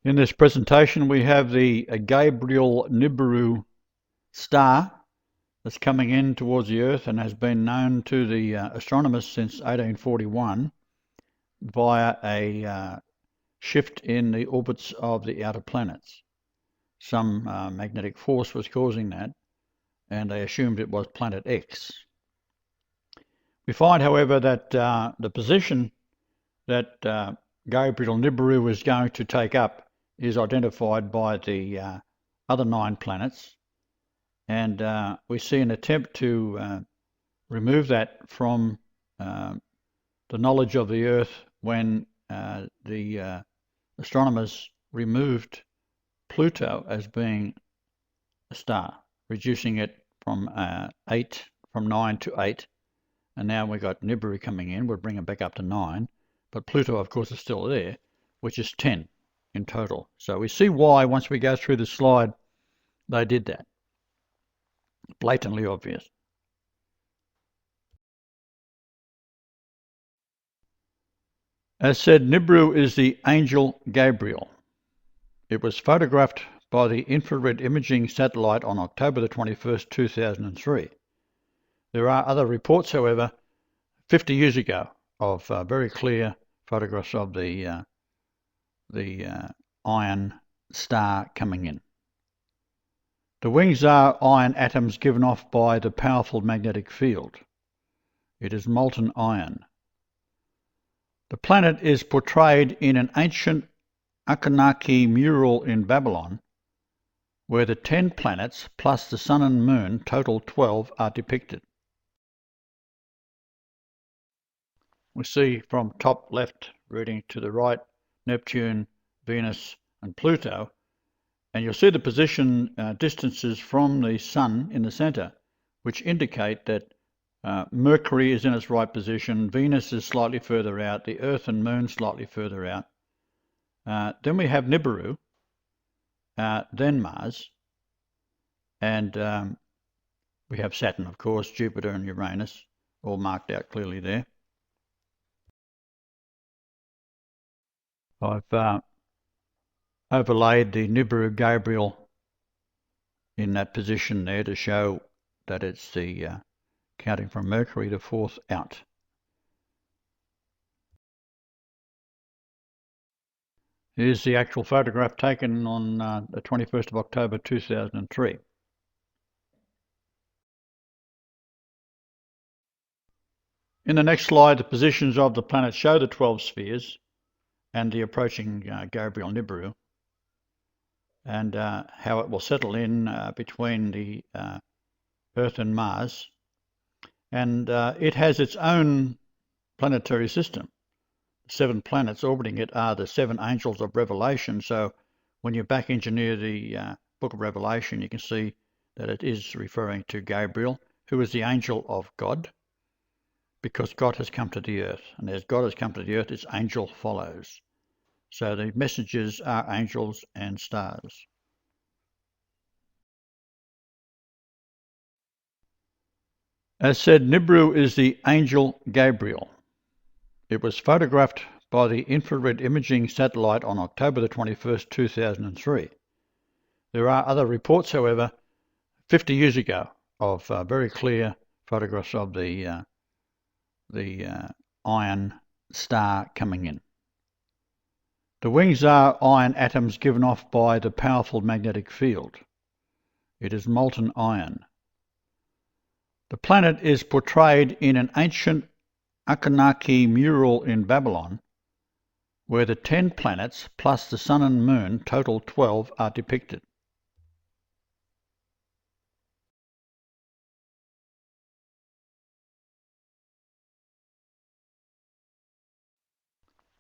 In this presentation, we have the Gabriel Nibiru star that's coming in towards the Earth and has been known to the astronomers since 1841 via a shift in the orbits of the outer planets. Some magnetic force was causing that, and they assumed it was planet X. We find, however, that the position that Gabriel Nibiru is going to take up is identified by the other 9 planets, and we see an attempt to remove that from the knowledge of the Earth when the astronomers removed Pluto as being a star, reducing it from 9 to 8, and now we've got Nibiru coming in. We'll bring it back up to 9, but Pluto, of course, is still there, which is 10 in total. So we see why, once we go through the slide, they did that. Blatantly obvious. As said, Nibiru is the angel Gabriel. It was photographed by the infrared imaging satellite on October the 21st, 2003. There are other reports, however, 50 years ago of very clear photographs of the iron star coming in. The wings are iron atoms given off by the powerful magnetic field. It is molten iron. The planet is portrayed in an ancient Annunaki mural in Babylon, where the 10 planets plus the Sun and Moon, total 12, are depicted. We see from top left reading to the right Neptune, Venus and Pluto, and you'll see the position distances from the Sun in the centre, which indicate that Mercury is in its right position, Venus is slightly further out, the Earth and Moon slightly further out. Then we have Nibiru, then Mars, and we have Saturn, of course, Jupiter and Uranus, all marked out clearly there. I've overlaid the Nibiru Gabriel in that position there to show that it's the counting from Mercury to 4th out. Here's the actual photograph taken on the 21st of October 2003. In the next slide, the positions of the planets show the 12 spheres and the approaching Gabriel Nibiru, and how it will settle in between the Earth and Mars. And it has its own planetary system. 7 planets orbiting it are the 7 angels of Revelation. So when you back engineer the book of Revelation, you can see that it is referring to Gabriel, who is the angel of God, because God has come to the earth. And as God has come to the earth, its angel follows. So the messengers are angels and stars. As said, Nibiru is the angel Gabriel. It was photographed by the infrared imaging satellite on October the 21st, 2003. There are other reports, however, 50 years ago of very clear photographs of the iron star coming in. The wings are iron atoms given off by the powerful magnetic field. It is molten iron. The planet is portrayed in an ancient Annunaki mural in Babylon, where the 10 planets plus the Sun and Moon, total 12, are depicted.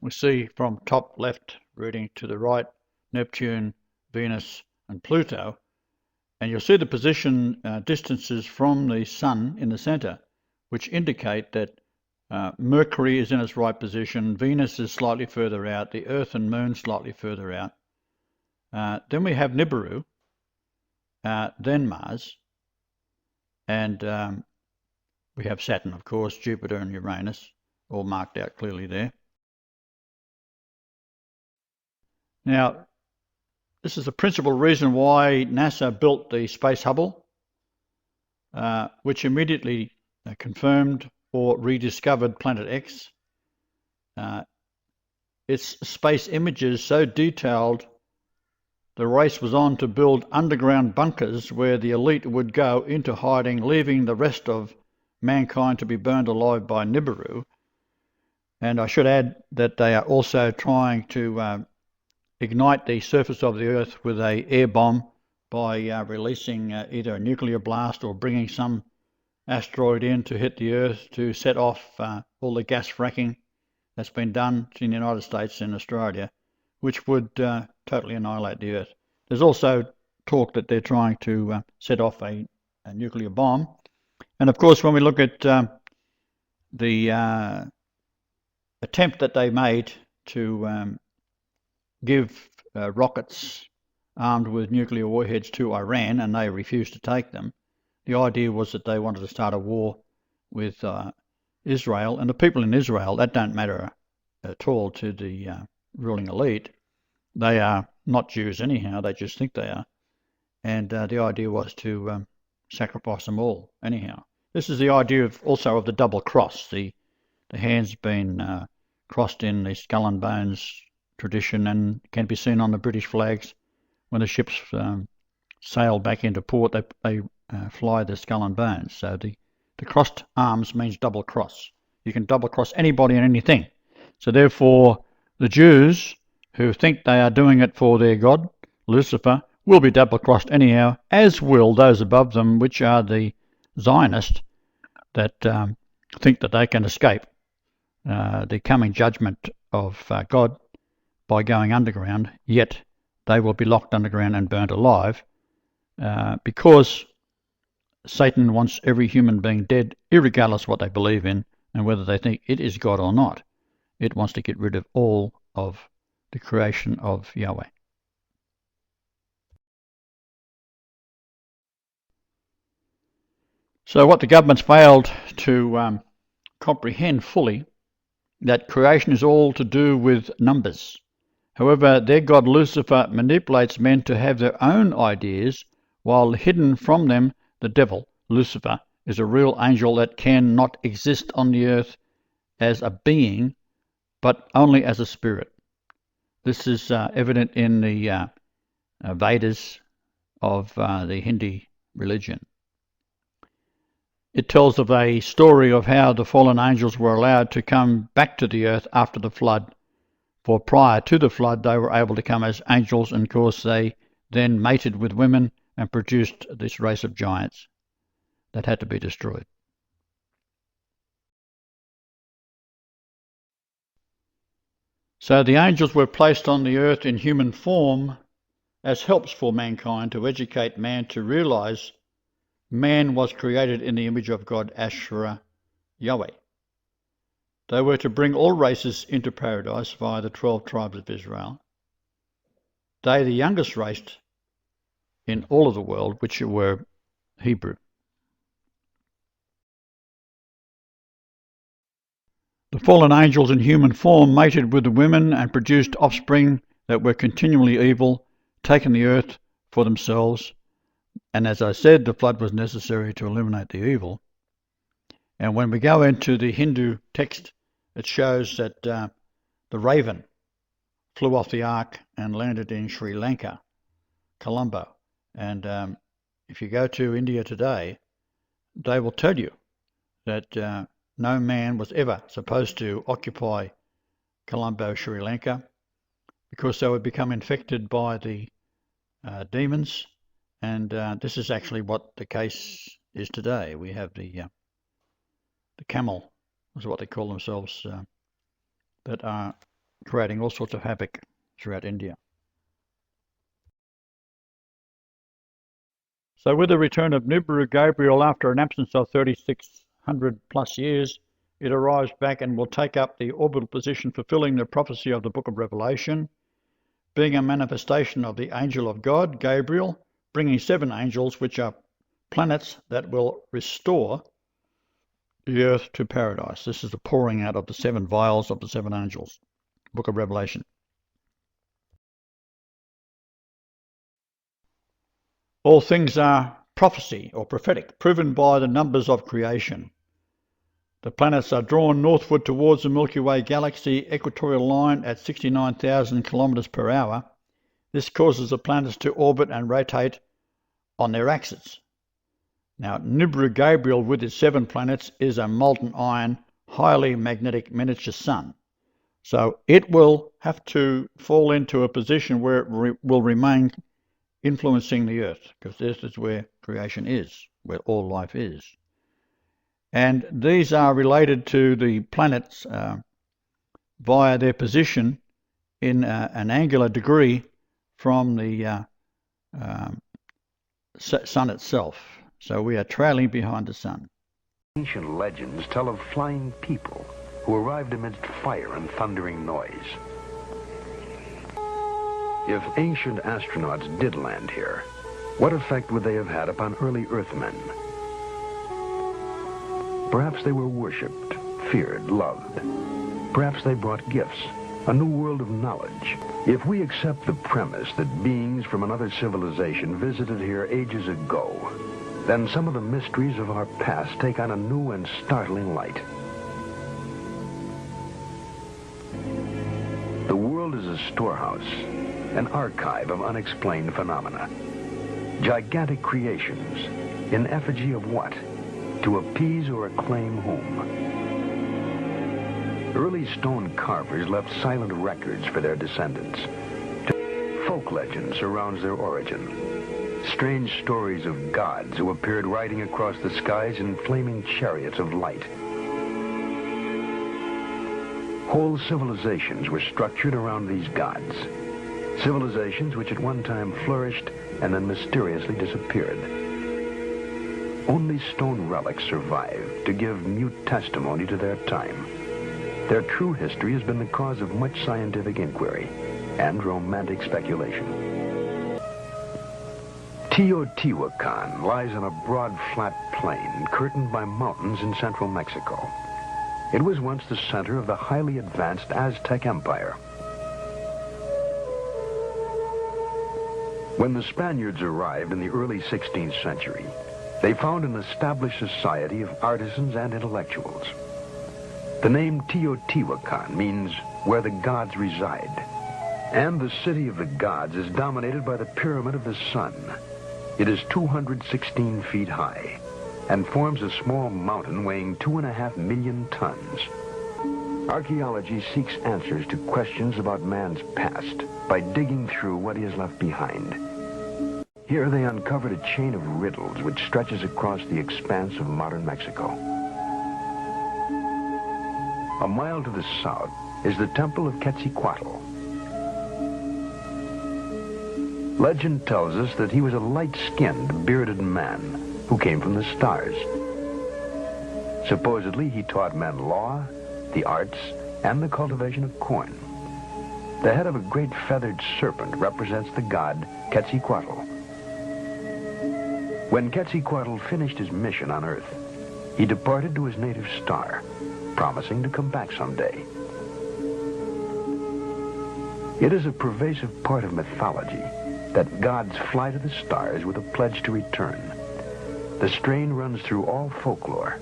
We see from top left reading to the right Neptune, Venus and Pluto, and you'll see the position distances from the Sun in the centre, which indicate that Mercury is in its right position, Venus is slightly further out, the Earth and Moon slightly further out. Then we have Nibiru, then Mars, and we have Saturn, of course, Jupiter and Uranus, all marked out clearly there. Now, This is the principal reason why NASA built the Space Hubble, which immediately confirmed or rediscovered Planet X. Its space images so detailed, the race was on to build underground bunkers where the elite would go into hiding, leaving the rest of mankind to be burned alive by Nibiru. And I should add that they are also trying to ignite the surface of the Earth with an air bomb by releasing either a nuclear blast or bringing some asteroid in to hit the Earth to set off all the gas fracking that's been done in the United States and Australia, which would totally annihilate the Earth. There's also talk that they're trying to set off a nuclear bomb. And of course, when we look at the attempt that they made to give rockets armed with nuclear warheads to Iran, and they refused to take them, the idea was that they wanted to start a war with Israel, and the people in Israel, that don't matter at all to the ruling elite. They are not Jews anyhow, they just think they are. And the idea was to sacrifice them all anyhow. This is the idea of also of the double cross, the hands being crossed in the skull and bones tradition, and can be seen on the British flags when the ships sail back into port. They fly the skull and bones. So the crossed arms means double cross. You can double cross anybody and anything. So therefore, the Jews who think they are doing it for their God, Lucifer, will be double crossed anyhow, as will those above them, which are the Zionists that think that they can escape the coming judgment of God by going underground, yet they will be locked underground and burnt alive because Satan wants every human being dead, irregardless of what they believe in and whether they think it is God or not. It wants to get rid of all of the creation of Yahweh. So what the government's failed to comprehend fully, that creation is all to do with numbers. However, their god Lucifer manipulates men to have their own ideas, while hidden from them the devil, Lucifer, is a real angel that cannot exist on the earth as a being, but only as a spirit. This is evident in the Vedas of the Hindi religion. It tells of a story of how the fallen angels were allowed to come back to the earth after the flood. For prior to the flood, they were able to come as angels, and of course they then mated with women and produced this race of giants that had to be destroyed. So the angels were placed on the earth in human form as helps for mankind to educate man to realize man was created in the image of God, Asherah, Yahweh. They were to bring all races into paradise via the 12 tribes of Israel. They, the youngest race in all of the world, which were Hebrew. The fallen angels in human form mated with the women and produced offspring that were continually evil, taking the earth for themselves. And as I said, the flood was necessary to eliminate the evil. And when we go into the Hindu text, it shows that the raven flew off the ark and landed in Sri Lanka, Colombo. And if you go to India today, they will tell you that no man was ever supposed to occupy Colombo, Sri Lanka, because they would become infected by the demons. And this is actually what the case is today. We have the camel, is what they call themselves, that are creating all sorts of havoc throughout India. So with the return of Nibiru Gabriel after an absence of 3,600 plus years, it arrives back and will take up the orbital position, fulfilling the prophecy of the book of Revelation, being a manifestation of the angel of God, Gabriel, bringing 7 angels, which are planets that will restore the earth to paradise. This is the pouring out of the 7 vials of the 7 angels, book of Revelation. All things are prophecy or prophetic, proven by the numbers of creation. The planets are drawn northward towards the Milky Way galaxy equatorial line at 69,000 kilometers per hour. This causes the planets to orbit and rotate on their axes. Now, Nibiru Gabriel with its 7 planets is a molten iron, highly magnetic miniature sun. So it will have to fall into a position where it will remain influencing the Earth, because this is where creation is, where all life is. And these are related to the planets via their position in an angular degree from the sun itself. So we are trailing behind the sun. Ancient legends tell of flying people who arrived amidst fire and thundering noise. If ancient astronauts did land here, what effect would they have had upon early Earthmen? Perhaps they were worshipped, feared, loved. Perhaps they brought gifts, a new world of knowledge. If we accept the premise that beings from another civilization visited here ages ago, then some of the mysteries of our past take on a new and startling light. The world is a storehouse, an archive of unexplained phenomena. Gigantic creations, in effigy of what? To appease or acclaim whom? Early stone carvers left silent records for their descendants. Folk legend surrounds their origin. Strange stories of gods who appeared riding across the skies in flaming chariots of light. Whole civilizations were structured around these gods. Civilizations which at one time flourished and then mysteriously disappeared. Only stone relics survive to give mute testimony to their time. Their true history has been the cause of much scientific inquiry and romantic speculation. Teotihuacan lies on a broad, flat plain curtained by mountains in central Mexico. It was once the center of the highly advanced Aztec Empire. When the Spaniards arrived in the early 16th century, they found an established society of artisans and intellectuals. The name Teotihuacan means where the gods reside, and the city of the gods is dominated by the Pyramid of the Sun. It is 216 feet high and forms a small mountain weighing 2.5 million tons. Archaeology seeks answers to questions about man's past by digging through what he has left behind. Here they uncovered a chain of riddles which stretches across the expanse of modern Mexico. A mile to the south is the Temple of Quetzalcoatl. Legend tells us that he was a light-skinned, bearded man who came from the stars. Supposedly, he taught men law, the arts, and the cultivation of corn. The head of a great feathered serpent represents the god Quetzalcoatl. When Quetzalcoatl finished his mission on Earth, he departed to his native star, promising to come back someday. It is a pervasive part of mythology that gods fly to the stars with a pledge to return. The strain runs through all folklore.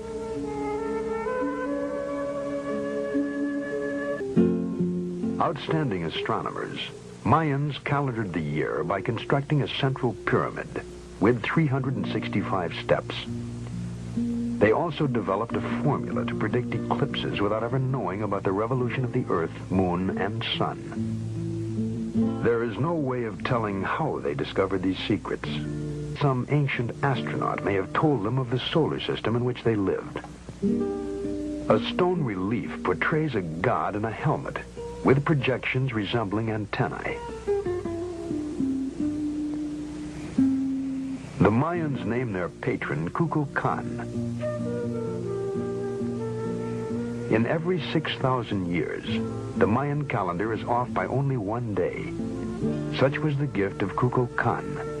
Outstanding astronomers, Mayans calendared the year by constructing a central pyramid with 365 steps. They also developed a formula to predict eclipses without ever knowing about the revolution of the Earth, Moon, and Sun. There is no way of telling how they discovered these secrets. Some ancient astronaut may have told them of the solar system in which they lived. A stone relief portrays a god in a helmet with projections resembling antennae. The Mayans named their patron Kukulkan. In every 6,000 years, the Mayan calendar is off by only one day. Such was the gift of Kukulkan.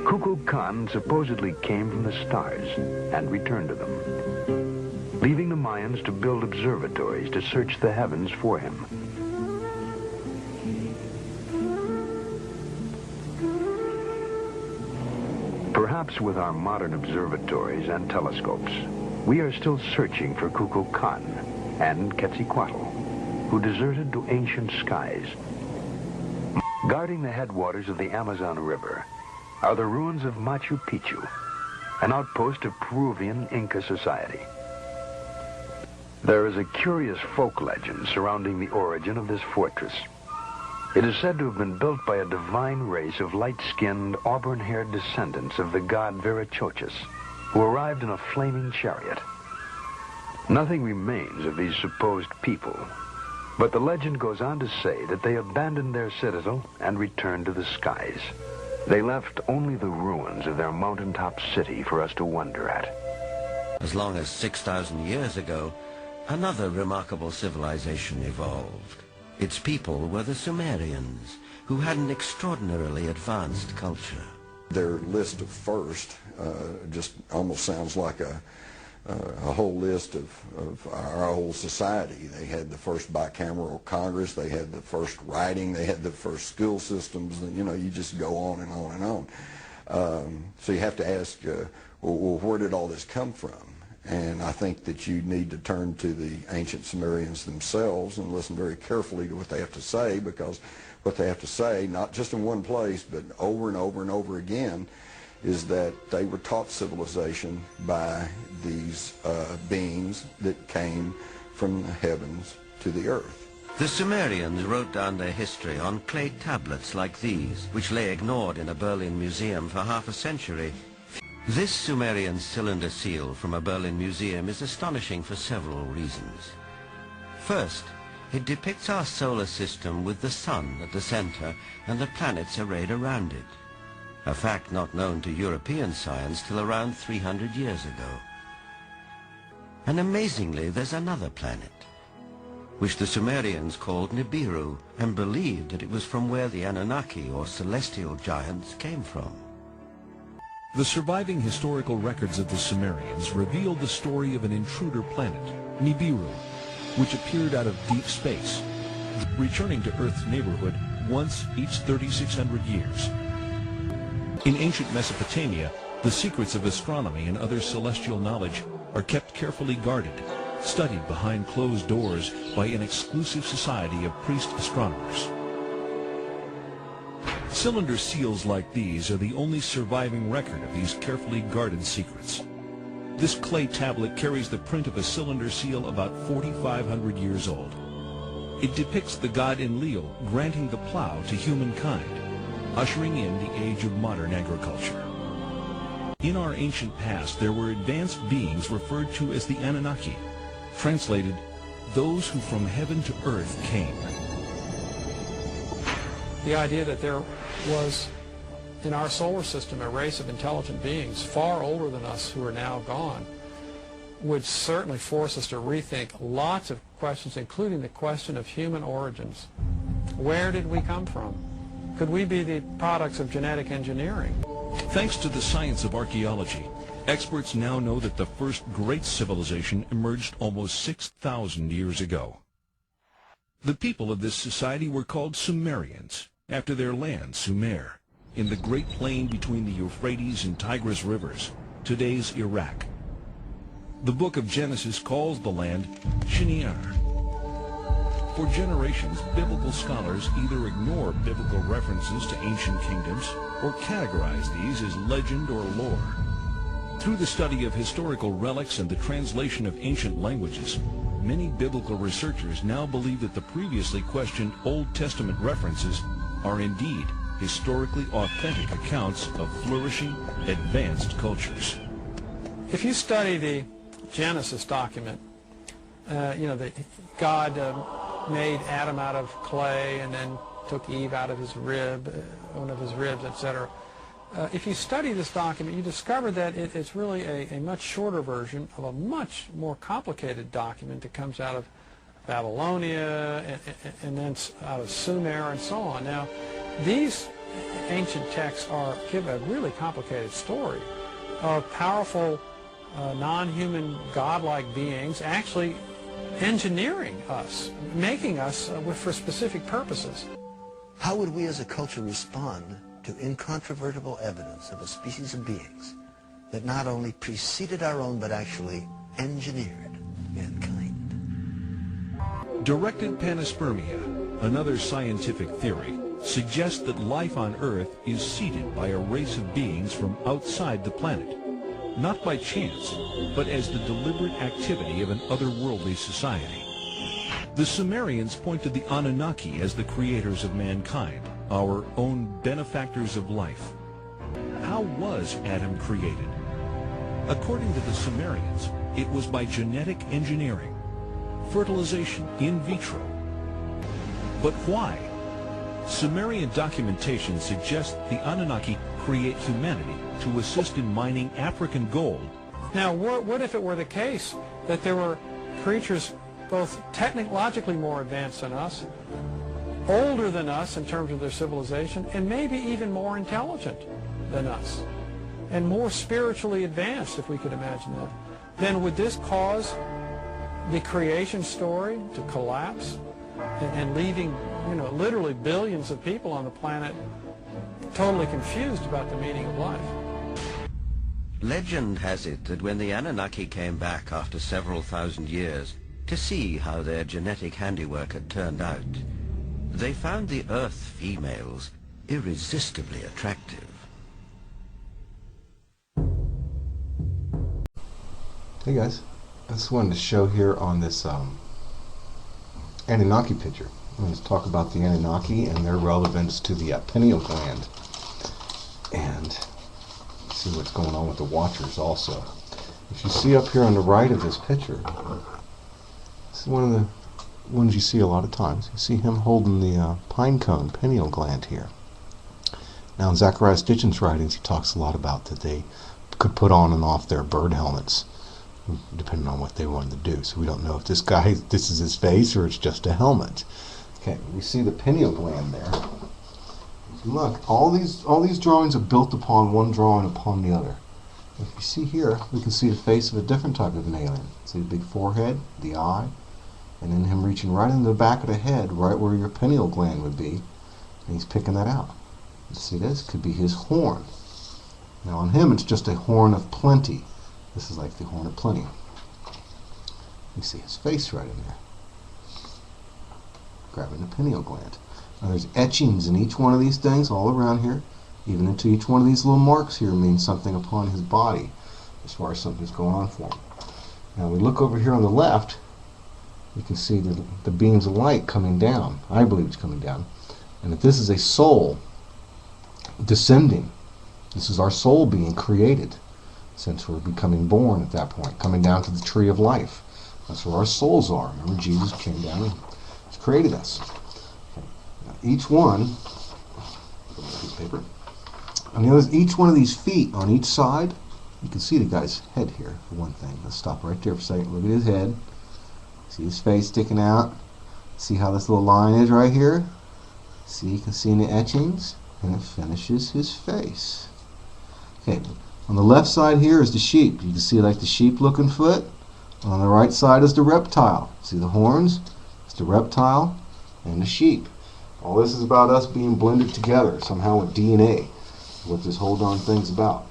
Kukulkan supposedly came from the stars and returned to them. leaving the Mayans to build observatories to search the heavens for him. Perhaps with our modern observatories and telescopes, we are still searching for Kukulkan and Quetzalcoatl, who deserted to ancient skies. Guarding the headwaters of the Amazon River are the ruins of Machu Picchu, an outpost of Peruvian Inca society. There is a curious folk legend surrounding the origin of this fortress. It is said to have been built by a divine race of light-skinned, auburn-haired descendants of the god Viracochus, who arrived in a flaming chariot. Nothing remains of these supposed people, but the legend goes on to say that they abandoned their citadel and returned to the skies. They left only the ruins of their mountaintop city for us to wonder at. As long as 6,000 years ago, another remarkable civilization evolved. Its people were the Sumerians, who had an extraordinarily advanced culture. Their list of first just almost sounds like a whole list of our whole society. They had the first bicameral Congress, they had the first writing, they had the first school systems, and, you know, you just go on and on and on. So you have to ask, well, where did all this come from? And I think that you need to turn to the ancient Sumerians themselves and listen very carefully to what they have to say, because what they have to say, not just in one place, but over and over and over again, is that they were taught civilization by these beings that came from the heavens to the earth. The Sumerians wrote down their history on clay tablets like these, which lay ignored in a Berlin museum for half a century. This Sumerian cylinder seal from a Berlin museum is astonishing for several reasons. First, it depicts our solar system with the sun at the center and the planets arrayed around it, a fact not known to European science till around 300 years ago. And amazingly, there's another planet, which the Sumerians called Nibiru, and believed that it was from where the Anunnaki, or celestial giants, came from. The surviving historical records of the Sumerians reveal the story of an intruder planet, Nibiru, which appeared out of deep space, returning to Earth's neighborhood once each 3,600 years. In ancient Mesopotamia, the secrets of astronomy and other celestial knowledge are kept carefully guarded, studied behind closed doors by an exclusive society of priest astronomers. Cylinder seals like these are the only surviving record of these carefully guarded secrets. This clay tablet carries the print of a cylinder seal about 4,500 years old. It depicts the god Enlil granting the plow to humankind, ushering in the age of modern agriculture. In our ancient past, there were advanced beings referred to as the Anunnaki, translated, those who from heaven to earth came. The idea that there was in our solar system a race of intelligent beings far older than us who are now gone would certainly force us to rethink lots of questions, including the question of human origins. Where did we come from? Could we be the products of genetic engineering? Thanks to the science of archaeology, experts now know that the first great civilization emerged almost 6,000 years ago. The people of this society were called Sumerians, after their land, Sumer, in the Great Plain between the Euphrates and Tigris rivers, today's Iraq. The book of Genesis calls the land Shinar. For generations, biblical scholars either ignore biblical references to ancient kingdoms or categorize these as legend or lore. Through the study of historical relics and the translation of ancient languages, many biblical researchers now believe that the previously questioned Old Testament references are indeed historically authentic accounts of flourishing, advanced cultures. If you study the Genesis document, God made Adam out of clay and then took Eve out of his rib, one of his ribs, etc. If you study this document, you discover that it's really a much shorter version of a much more complicated document that comes out of Babylonia and then out of Sumer and so on. Now, these ancient texts give a really complicated story of powerful non-human godlike beings actually engineering us, making us for specific purposes. How would we as a culture respond to incontrovertible evidence of a species of beings that not only preceded our own but actually engineered mankind? Directed panspermia, another scientific theory, suggests that life on Earth is seeded by a race of beings from outside the planet, not by chance, but as the deliberate activity of an otherworldly society. The Sumerians point to the Anunnaki as the creators of mankind, our own benefactors of life. How was Adam created? According to the Sumerians, it was by genetic engineering, fertilization in vitro. But why? Sumerian documentation suggests the Anunnaki create humanity to assist in mining African gold. Now, what if it were the case that there were creatures both technologically more advanced than us, older than us in terms of their civilization, and maybe even more intelligent than us, and more spiritually advanced, if we could imagine that? Then would this cause the creation story to collapse and leaving, literally billions of people on the planet totally confused about the meaning of life? Legend has it that when the Anunnaki came back after several thousand years to see how their genetic handiwork had turned out, they found the Earth females irresistibly attractive. Hey guys, I just wanted to show here on this Anunnaki picture. I'm going to talk about the Anunnaki and their relevance to the pineal gland, and see what's going on with the Watchers also. If you see up here on the right of this picture, this is one of the ones you see a lot of times. You see him holding the pine cone pineal gland here. Now in Zacharias Ditchen's writings, he talks a lot about that they could put on and off their bird helmets depending on what they wanted to do. So we don't know if this is his face or it's just a helmet. Okay, we see the pineal gland there. Look, all these drawings are built upon one drawing upon the other. If you see here, we can see the face of a different type of an alien. See the big forehead, the eye, and then him reaching right into the back of the head, right where your pineal gland would be, and he's picking that out. You see this? Could be his horn. Now on him, it's just a horn of plenty. This is like the horn of plenty. You see his face right in there, grabbing the pineal gland. Now there's etchings in each one of these things all around here. Even into each one of these little marks here means something upon his body as far as something's going on for him. Now we look over here on the left, you can see the beams of light coming down. I believe it's coming down. And that this is a soul descending. This is our soul being created, since we're becoming born at that point, coming down to the tree of life. That's where our souls are. Remember, Jesus came down and created us. Okay. Now, each one, piece of paper. And notice each one of these feet on each side, you can see the guy's head here, for one thing. Let's stop right there for a second. Look at his head. See his face sticking out. See how this little line is right here? See, you can see in the etchings, and it finishes his face. Okay, on the left side here is the sheep. You can see like the sheep-looking foot. On the right side is the reptile. See the horns? It's the reptile and the sheep. All this is about us being blended together somehow with DNA. What this whole darn thing's about.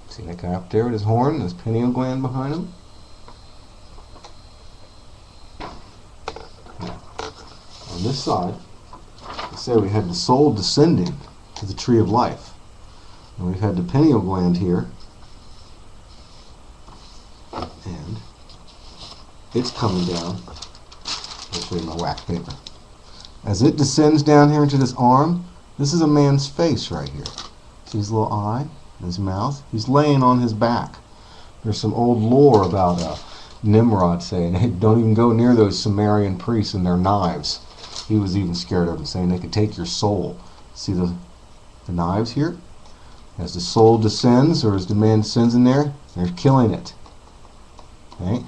See that guy up there with his horn and his pineal gland behind him? Now, on this side, I say we had the soul descending to the tree of life. And we've had the pineal gland here. And it's coming down. I'll show you my wax paper. As it descends down here into this arm, this is a man's face right here. See his little eye and his mouth? He's laying on his back. There's some old lore about Nimrod saying, hey, don't even go near those Sumerian priests and their knives. He was even scared of them, saying they could take your soul. See the knives here? As the soul descends, or as the man descends in there, they're killing it. Okay?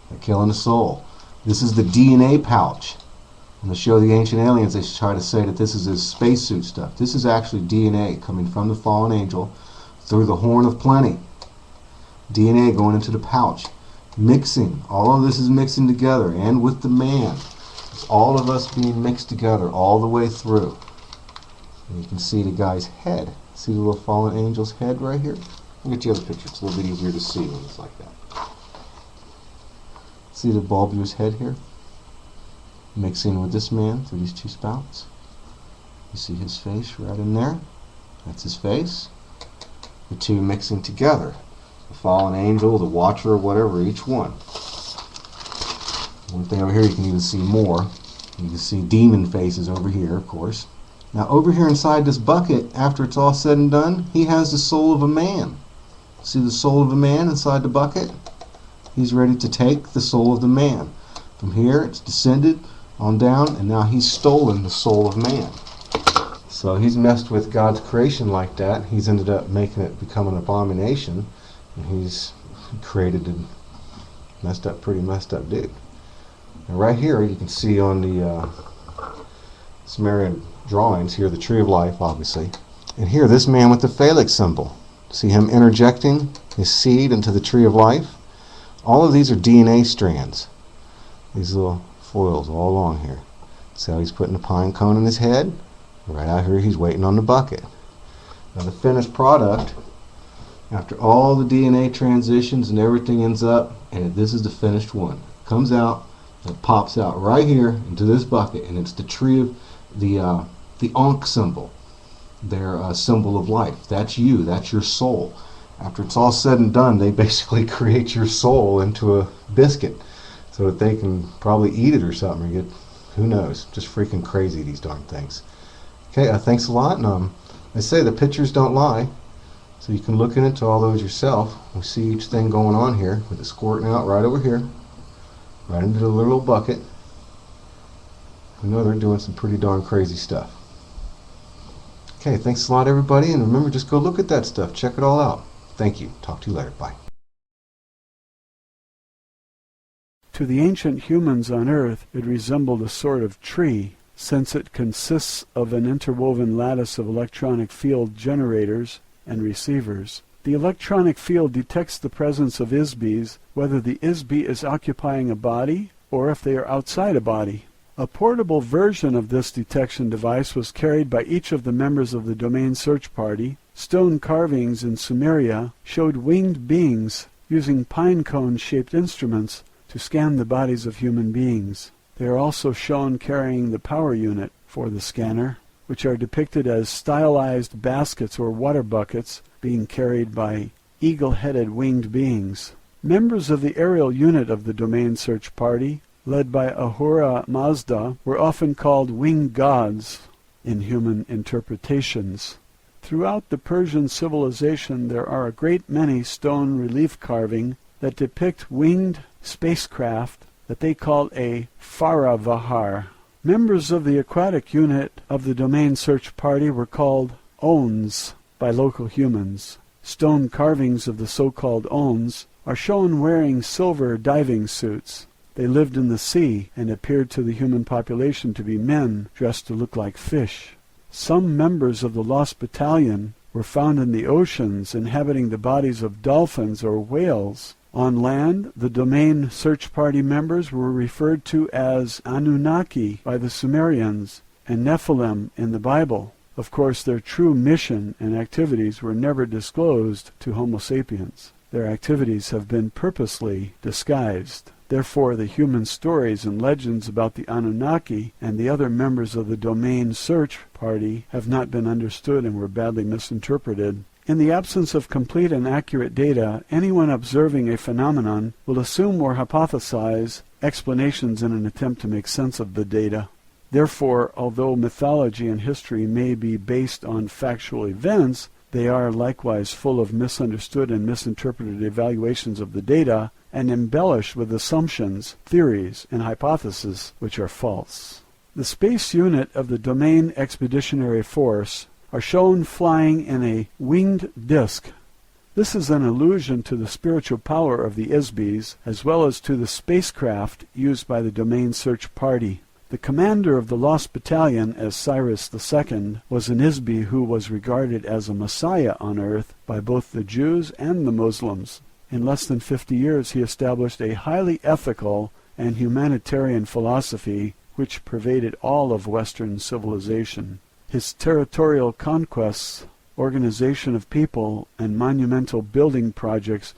They're killing the soul. This is the DNA pouch. In the show The Ancient Aliens, they try to say that this is his spacesuit stuff. This is actually DNA coming from the fallen angel through the horn of plenty. DNA going into the pouch, mixing. All of this is mixing together, and with the man. It's all of us being mixed together all the way through. And you can see the guy's head. See the little fallen angel's head right here? Look at the other picture. It's a little bit easier to see when it's like that. See the bulbous head here? Mixing with this man through these two spouts. You see his face right in there? That's his face. The two mixing together. The fallen angel, the watcher, whatever, each one. One thing over here, you can even see more. You can see demon faces over here, of course. Now over here inside this bucket, after it's all said and done, he has the soul of a man. See the soul of a man inside the bucket? He's ready to take the soul of the man. From here, it's descended on down, and now he's stolen the soul of man. So he's messed with God's creation like that. He's ended up making it become an abomination, and he's created a pretty messed up dude. And right here, you can see on the Sumerian drawings here, the tree of life, obviously. And here, this man with the phallic symbol. See him interjecting his seed into the tree of life? All of these are DNA strands. These little foils all along here. See how he's putting a pine cone in his head? Right out here, he's waiting on the bucket. Now the finished product, after all the DNA transitions and everything ends up, and this is the finished one. It comes out, it pops out right here into this bucket, and it's the tree of the Ankh symbol, their symbol of life. That's you, that's your soul. After it's all said and done, they basically create your soul into a biscuit so that they can probably eat it or something, or get, who knows, just freaking crazy, these darn things. Okay, thanks a lot, and I say the pictures don't lie, so you can look into all those yourself. We see each thing going on here with it squirting out right over here, right into the little bucket. We know they're doing some pretty darn crazy stuff. Okay, thanks a lot, everybody, and remember, just go look at that stuff. Check it all out. Thank you. Talk to you later. Bye. To the ancient humans on Earth, it resembled a sort of tree, since it consists of an interwoven lattice of electronic field generators and receivers. The electronic field detects the presence of ISBs, whether the ISB is occupying a body or if they are outside a body. A portable version of this detection device was carried by each of the members of the Domain Search Party. Stone carvings in Sumeria showed winged beings using pine cone-shaped instruments to scan the bodies of human beings. They are also shown carrying the power unit for the scanner, which are depicted as stylized baskets or water buckets being carried by eagle-headed winged beings. Members of the aerial unit of the Domain Search Party, led by Ahura Mazda, were often called winged gods in human interpretations. Throughout the Persian civilization there are a great many stone relief carving that depict winged spacecraft that they called a Faravahar. Members of the aquatic unit of the Domain Search Party were called Ons by local humans. Stone carvings of the so-called Ons are shown wearing silver diving suits. They lived in the sea and appeared to the human population to be men dressed to look like fish. Some members of the Lost Battalion were found in the oceans inhabiting the bodies of dolphins or whales. On land, the Domain Search Party members were referred to as Anunnaki by the Sumerians and Nephilim in the Bible. Of course, their true mission and activities were never disclosed to Homo sapiens. Their activities have been purposely disguised. Therefore, the human stories and legends about the Anunnaki and the other members of the Domain Search Party have not been understood and were badly misinterpreted. In the absence of complete and accurate data, anyone observing a phenomenon will assume or hypothesize explanations in an attempt to make sense of the data. Therefore, although mythology and history may be based on factual events, they are likewise full of misunderstood and misinterpreted evaluations of the data and embellished with assumptions, theories, and hypotheses which are false. The space unit of the Domain Expeditionary Force are shown flying in a winged disk. This is an allusion to the spiritual power of the ISBs, as well as to the spacecraft used by the Domain Search Party. The commander of the Lost Battalion, as Cyrus II, was an ISB who was regarded as a messiah on Earth by both the Jews and the Muslims. In less than 50 years he established a highly ethical and humanitarian philosophy which pervaded all of Western civilization. His territorial conquests, organization of people, and monumental building projects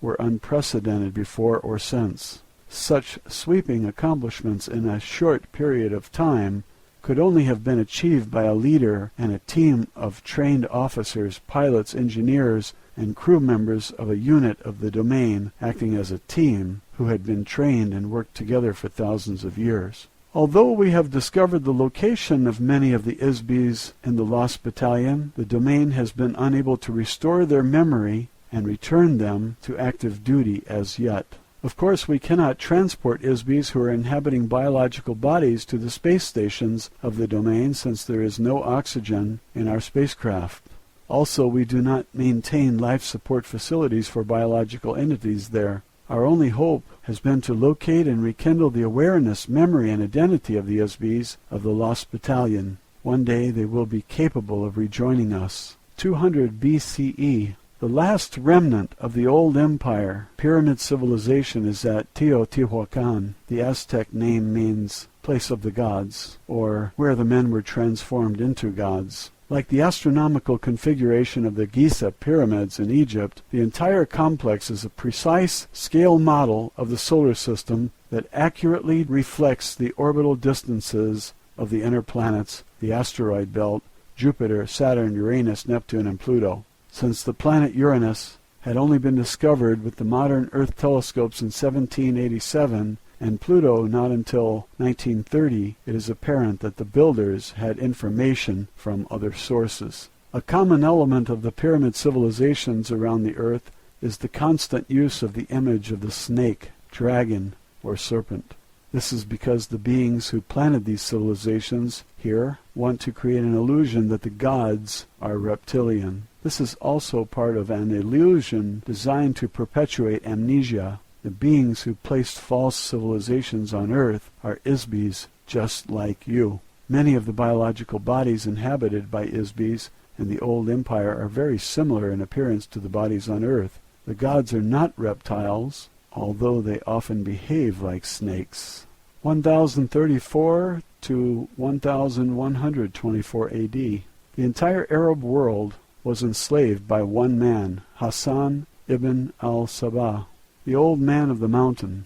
were unprecedented before or since. Such sweeping accomplishments in a short period of time could only have been achieved by a leader and a team of trained officers, pilots, engineers, and crew members of a unit of the domain acting as a team who had been trained and worked together for thousands of years. Although we have discovered the location of many of the Isbis in the Lost Battalion, the domain has been unable to restore their memory and return them to active duty as yet. Of course, we cannot transport Isbis who are inhabiting biological bodies to the space stations of the domain since there is no oxygen in our spacecraft. Also, we do not maintain life support facilities for biological entities there. Our only hope has been to locate and rekindle the awareness, memory, and identity of the Isbis of the Lost Battalion. One day they will be capable of rejoining us. 200 BCE. The last remnant of the old empire, pyramid civilization, is at Teotihuacan. The Aztec name means place of the gods, or where the men were transformed into gods. Like the astronomical configuration of the Giza pyramids in Egypt, the entire complex is a precise scale model of the solar system that accurately reflects the orbital distances of the inner planets, the asteroid belt, Jupiter, Saturn, Uranus, Neptune, and Pluto. Since the planet Uranus had only been discovered with the modern Earth telescopes in 1787, and Pluto not until 1930, it is apparent that the builders had information from other sources. A common element of the pyramid civilizations around the Earth is the constant use of the image of the snake, dragon, or serpent. This is because the beings who planted these civilizations here want to create an illusion that the gods are reptilian. This is also part of an illusion designed to perpetuate amnesia. The beings who placed false civilizations on Earth are Isbis just like you. Many of the biological bodies inhabited by Isbis in the old empire are very similar in appearance to the bodies on Earth. The gods are not reptiles, although they often behave like snakes. 1034 to 1124 AD. The entire Arab world was enslaved by one man, Hassan ibn al-Sabah, the old man of the mountain.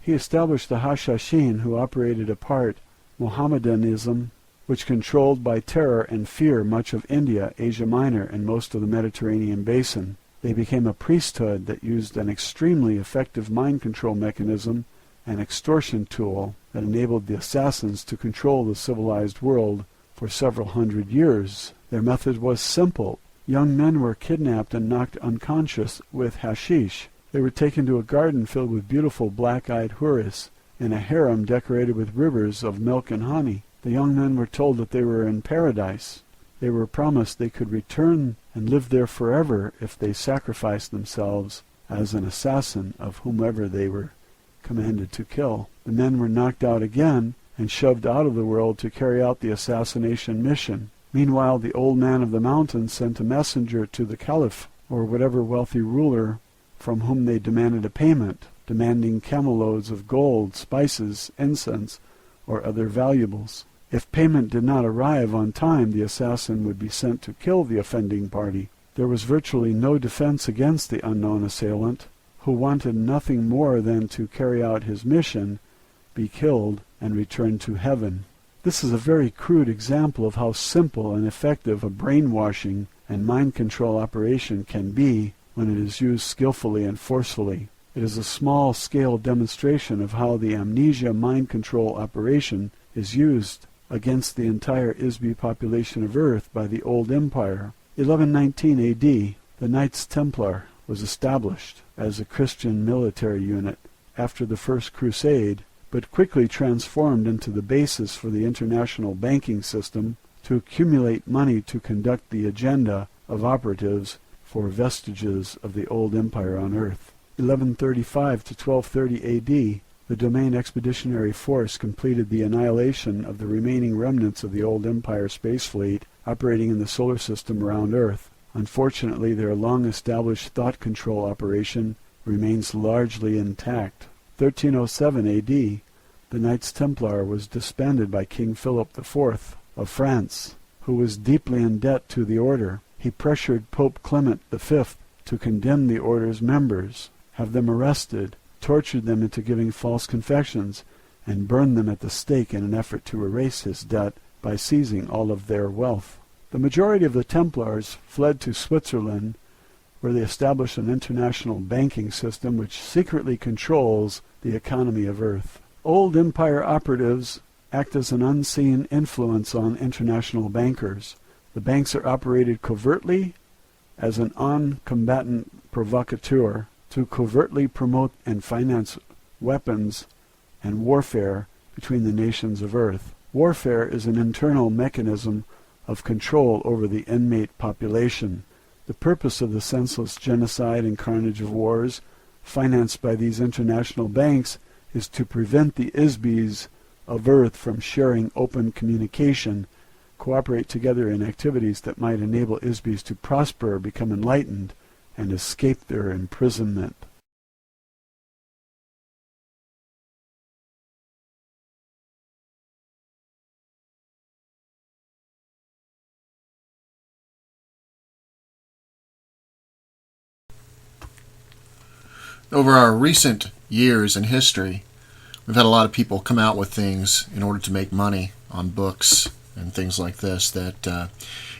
He established the Hashashin, who operated apart Mohammedanism, which controlled by terror and fear much of India, Asia Minor, and most of the Mediterranean basin. They became a priesthood that used an extremely effective mind control mechanism, an extortion tool that enabled the assassins to control the civilized world for several hundred years. Their method was simple. Young men were kidnapped and knocked unconscious with hashish. They were taken to a garden filled with beautiful black-eyed houris in a harem decorated with rivers of milk and honey. The young men were told that they were in paradise. They were promised they could return and live there forever if they sacrificed themselves as an assassin of whomever they were commanded to kill. The men were knocked out again and shoved out of the world to carry out the assassination mission. Meanwhile, the old man of the mountain sent a messenger to the caliph, or whatever wealthy ruler from whom they demanded a payment, demanding camel loads of gold, spices, incense, or other valuables. If payment did not arrive on time, the assassin would be sent to kill the offending party. There was virtually no defense against the unknown assailant, who wanted nothing more than to carry out his mission, be killed, and return to heaven. This is a very crude example of how simple and effective a brainwashing and mind control operation can be when it is used skillfully and forcefully. It is a small-scale demonstration of how the amnesia mind control operation is used against the entire Isbi population of Earth by the old empire. 1119 AD, the Knights Templar was established as a Christian military unit after the First Crusade, but quickly transformed into the basis for the international banking system to accumulate money to conduct the agenda of operatives for vestiges of the old empire on Earth. 1135 to 1230 AD, the Domain Expeditionary Force completed the annihilation of the remaining remnants of the old empire space fleet operating in the solar system around Earth. Unfortunately, their long-established thought control operation remains largely intact. 1307 A.D., the Knights Templar was disbanded by King Philip IV of France, who was deeply in debt to the order. He pressured Pope Clement V to condemn the order's members, have them arrested, tortured them into giving false confessions, and burn them at the stake in an effort to erase his debt by seizing all of their wealth. The majority of the Templars fled to Switzerland, where they established an international banking system which secretly controls the economy of Earth. Old empire operatives act as an unseen influence on international bankers. The banks are operated covertly as an on-combatant provocateur to covertly promote and finance weapons and warfare between the nations of Earth. Warfare is an internal mechanism of control over the inmate population. The purpose of the senseless genocide and carnage of wars financed by these international banks is to prevent the ISBs of Earth from sharing open communication, cooperate together in activities that might enable ISBs to prosper, become enlightened, and escape their imprisonment. Over our recent years in history, we've had a lot of people come out with things in order to make money on books and things like this that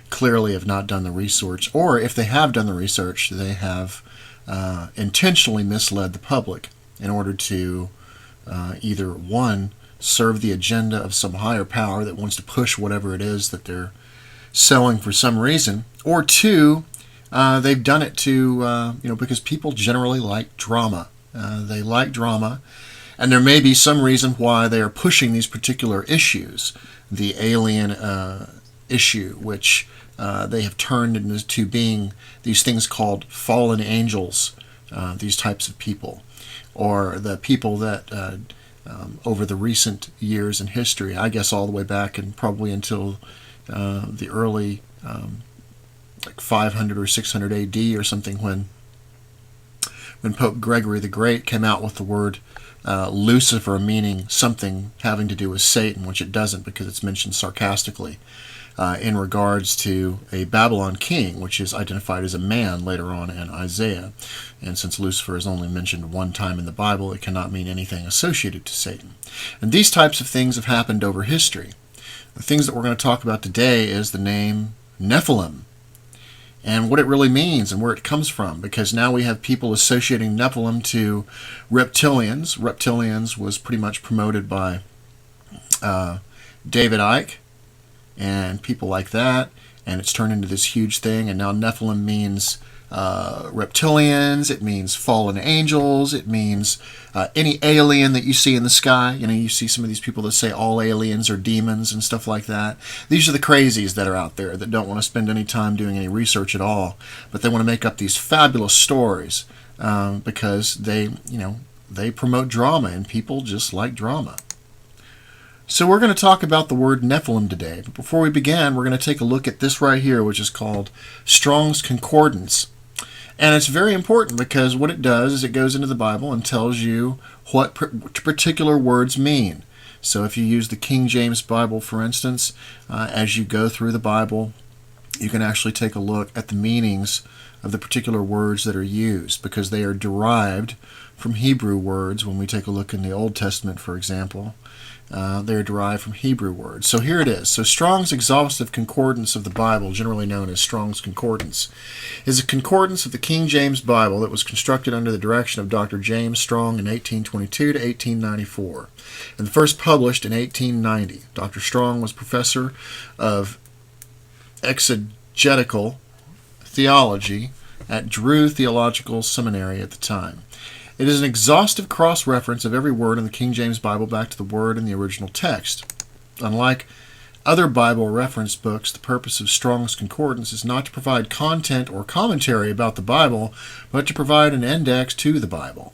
clearly have not done the research, or if they have done the research, they have intentionally misled the public in order to either, one, serve the agenda of some higher power that wants to push whatever it is that they're selling for some reason, or two, they've done it to, because people generally like drama. They like drama, and there may be some reason why they are pushing these particular issues. The alien issue, which they have turned into being these things called fallen angels, these types of people, or the people that over the recent years in history, I guess all the way back and probably until the early like 500 or 600 AD or something, when Pope Gregory the Great came out with the word Lucifer, meaning something having to do with Satan, which it doesn't because it's mentioned sarcastically in regards to a Babylon king, which is identified as a man later on in Isaiah. And since Lucifer is only mentioned one time in the Bible, it cannot mean anything associated to Satan. And these types of things have happened over history. The things that we're going to talk about today is the name Nephilim, and what it really means and where it comes from, because now we have people associating Nephilim to reptilians. Reptilians was pretty much promoted by David Icke and people like that, and it's turned into this huge thing, and now Nephilim means reptilians, it means fallen angels, it means any alien that you see in the sky. You see some of these people that say all aliens are demons and stuff like that. These are the crazies that are out there that don't want to spend any time doing any research at all, but they want to make up these fabulous stories because they promote drama, and people just like drama. So we're going to talk about the word Nephilim today, but before we begin, we're going to take a look at this right here, which is called Strong's Concordance. And it's very important because what it does is it goes into the Bible and tells you what particular words mean. So if you use the King James Bible, for instance, as you go through the Bible, you can actually take a look at the meanings of the particular words that are used, because they are derived from Hebrew words. When we take a look in the Old Testament, for example, they are derived from Hebrew words. So here it is. So Strong's Exhaustive Concordance of the Bible, generally known as Strong's Concordance, is a concordance of the King James Bible that was constructed under the direction of Dr. James Strong in 1822 to 1894, and first published in 1890. Dr. Strong was professor of exegetical theology at Drew Theological Seminary at the time. It is an exhaustive cross-reference of every word in the King James Bible back to the word in the original text. Unlike other Bible reference books, the purpose of Strong's Concordance is not to provide content or commentary about the Bible, but to provide an index to the Bible.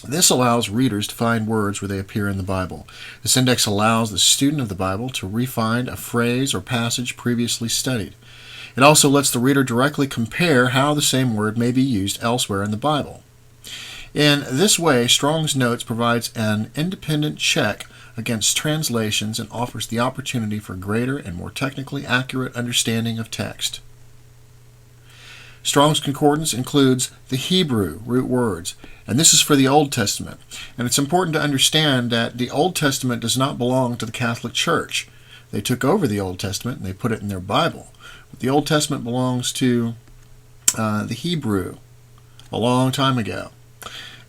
This allows readers to find words where they appear in the Bible. This index allows the student of the Bible to re-find a phrase or passage previously studied. It also lets the reader directly compare how the same word may be used elsewhere in the Bible. In this way, Strong's Notes provides an independent check against translations and offers the opportunity for greater and more technically accurate understanding of text. Strong's Concordance includes the Hebrew root words, and this is for the Old Testament. And it's important to understand that the Old Testament does not belong to the Catholic Church. They took over the Old Testament and they put it in their Bible. But the Old Testament belongs to the Hebrew a long time ago.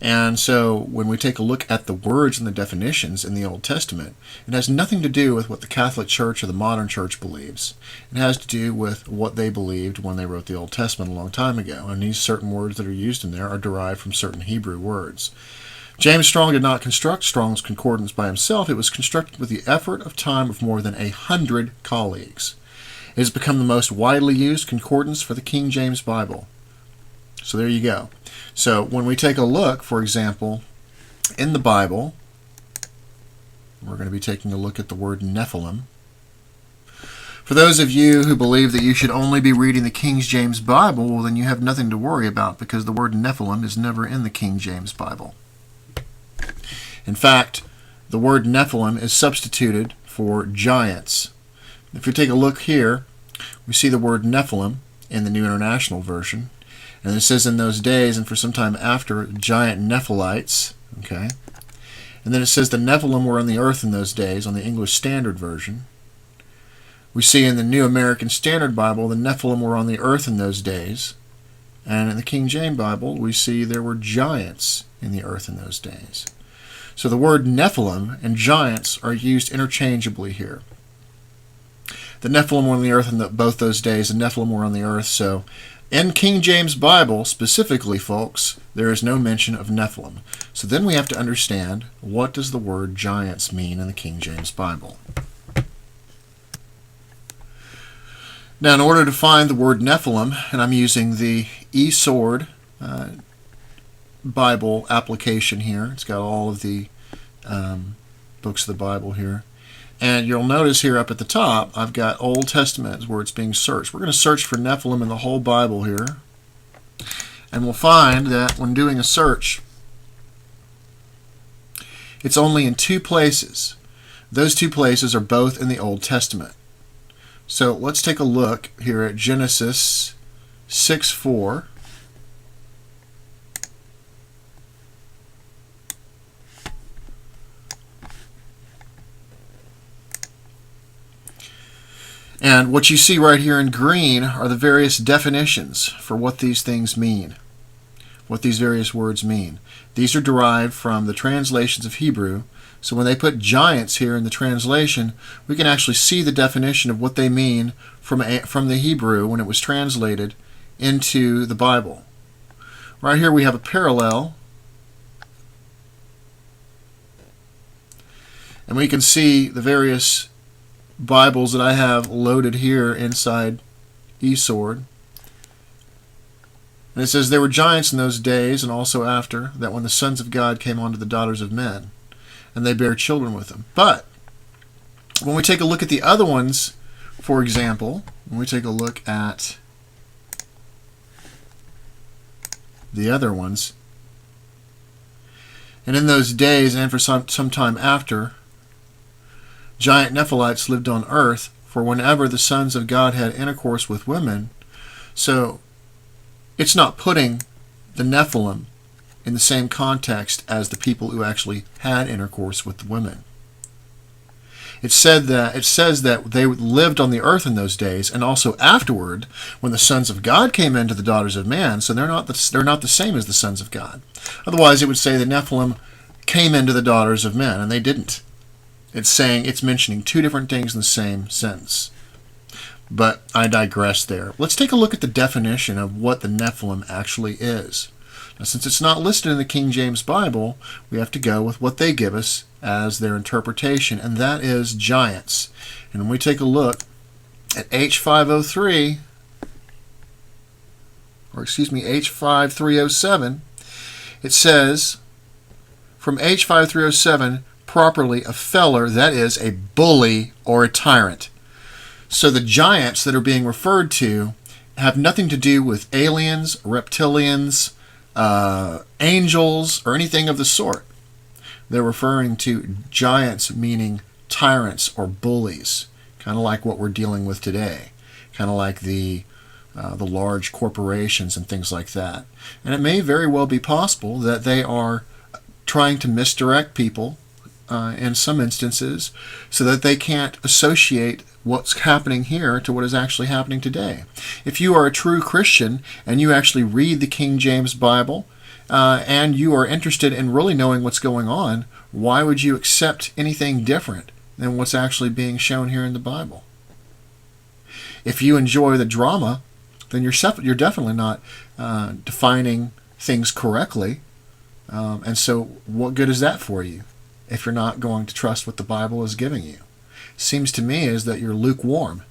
And so when we take a look at the words and the definitions in the Old Testament, it has nothing to do with what the Catholic Church or the modern church believes. It has to do with what they believed when they wrote the Old Testament a long time ago. And these certain words that are used in there are derived from certain Hebrew words. James Strong did not construct Strong's Concordance by himself. It was constructed with the effort of time of more than 100 colleagues. It has become the most widely used concordance for the King James Bible. So there you go. So when we take a look, for example, in the Bible, we're going to be taking a look at the word Nephilim. For those of you who believe that you should only be reading the King James Bible, well, then you have nothing to worry about, because the word Nephilim is never in the King James Bible. In fact, the word Nephilim is substituted for giants. If you take a look here, we see the word Nephilim in the New International Version. And it says in those days, and for some time after, giant Nephilites. Okay. And then it says the Nephilim were on the earth in those days, on the English Standard Version. We see in the New American Standard Bible, the Nephilim were on the earth in those days. And in the King James Bible, we see there were giants in the earth in those days. So the word Nephilim and giants are used interchangeably here. The Nephilim were on the earth in both those days, and Nephilim were on the earth, so in King James Bible, specifically, folks, there is no mention of Nephilim. So then we have to understand, what does the word giants mean in the King James Bible? Now, in order to find the word Nephilim, and I'm using the eSword Bible application here. It's got all of the books of the Bible here. And you'll notice here up at the top, I've got Old Testament where it's being searched. We're going to search for Nephilim in the whole Bible here. And we'll find that when doing a search, it's only in two places. Those two places are both in the Old Testament. So let's take a look here at Genesis 6:4. And what you see right here in green are the various definitions for what these things mean, what these various words mean. These are derived from the translations of Hebrew. So when they put giants here in the translation, we can actually see the definition of what they mean from the Hebrew when it was translated into the Bible. Right here we have a parallel. And we can see the various Bibles that I have loaded here inside eSword. And it says, there were giants in those days and also after, that when the sons of God came unto the daughters of men, and they bare children with them. But when we take a look at the other ones, for example, when we take a look at the other ones, and in those days and for some time after, giant Nephilites lived on earth, for whenever the sons of God had intercourse with women. So it's not putting the Nephilim in the same context as the people who actually had intercourse with the women. It says that they lived on the earth in those days, and also afterward, when the sons of God came into the daughters of man. So they're not the same as the sons of God. Otherwise, it would say the Nephilim came into the daughters of men, and they didn't. It's mentioning two different things in the same sentence. But I digress there. Let's take a look at the definition of what the Nephilim actually is. Now, since it's not listed in the King James Bible, we have to go with what they give us as their interpretation, and that is giants. And when we take a look at H5307, it says, from H5307, properly a feller, that is, a bully or a tyrant. So the giants that are being referred to have nothing to do with aliens, reptilians, angels, or anything of the sort. They're referring to giants, meaning tyrants or bullies, kind of like what we're dealing with today, kind of like the large corporations and things like that. And it may very well be possible that they are trying to misdirect people in some instances so that they can't associate what's happening here to what is actually happening today. If you are a true Christian and you actually read the King James Bible and you are interested in really knowing what's going on, why would you accept anything different than what's actually being shown here in the Bible? If you enjoy the drama, then you're definitely not defining things correctly. And so what good is that for you if you're not going to trust what the Bible is giving you? Seems to me is that you're lukewarm,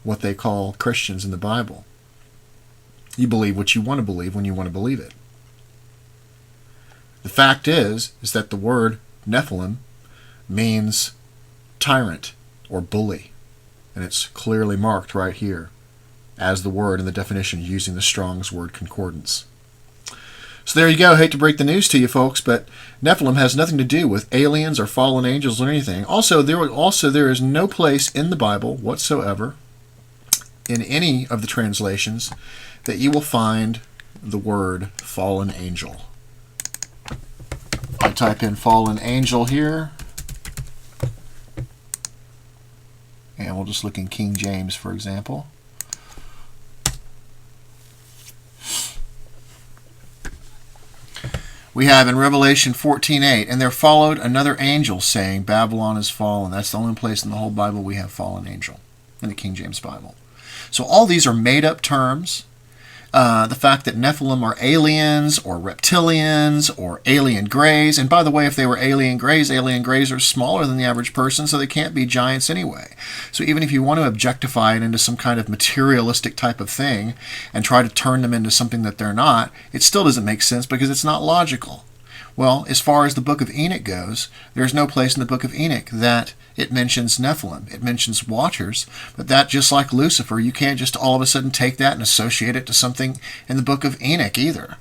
what they call Christians in the Bible. You believe what you want to believe when you want to believe it. The fact is that the word Nephilim means tyrant or bully, and it's clearly marked right here as the word in the definition using the Strong's Word Concordance. So there you go. I hate to break the news to you folks, but Nephilim has nothing to do with aliens or fallen angels or anything. Also, there is no place in the Bible whatsoever, in any of the translations, that you will find the word fallen angel. I type in fallen angel here, and we'll just look in King James, for example. We have in Revelation 14:8, and there followed another angel saying, Babylon is fallen. That's the only place in the whole Bible we have fallen angel, in the King James Bible. So all these are made-up terms. The fact that Nephilim are aliens or reptilians or alien greys. And by the way, if they were alien greys are smaller than the average person, so they can't be giants anyway. So even if you want to objectify it into some kind of materialistic type of thing and try to turn them into something that they're not, it still doesn't make sense because it's not logical. Well, as far as the book of Enoch goes, there's no place in the book of Enoch that it mentions Nephilim. It mentions watchers, but that, just like Lucifer, you can't just all of a sudden take that and associate it to something in the book of Enoch either.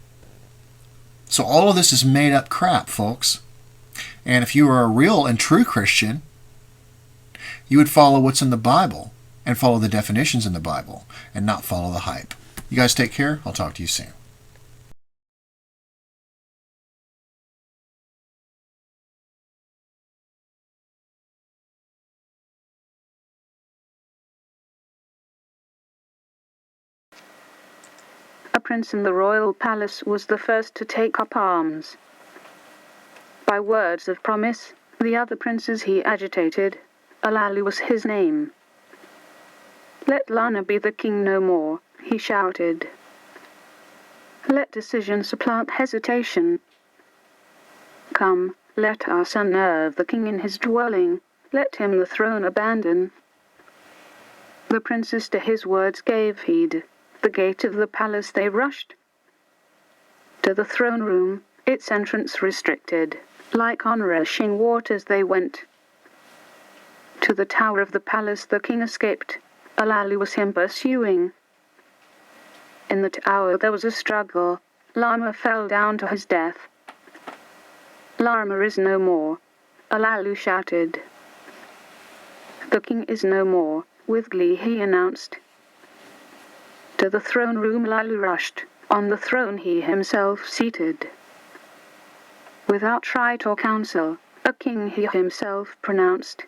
So all of this is made up crap, folks. And if you are a real and true Christian, you would follow what's in the Bible and follow the definitions in the Bible and not follow the hype. You guys take care. I'll talk to you soon. A prince in the royal palace was the first to take up arms. By words of promise, the other princes he agitated. Alalu was his name. Let Lana be the king no more, he shouted. Let decision supplant hesitation. Come, let us unnerve the king in his dwelling. Let him the throne abandon. The princes to his words gave heed. The gate of the palace they rushed. To the throne room, its entrance restricted. Like on rushing waters they went. To the tower of the palace the king escaped. Alalu was him pursuing. In the tower there was a struggle. Lama fell down to his death. Lama is no more, Alalu shouted. The king is no more, with glee he announced. To the throne room Alalu rushed, on the throne he himself seated. Without right or counsel, a king he himself pronounced.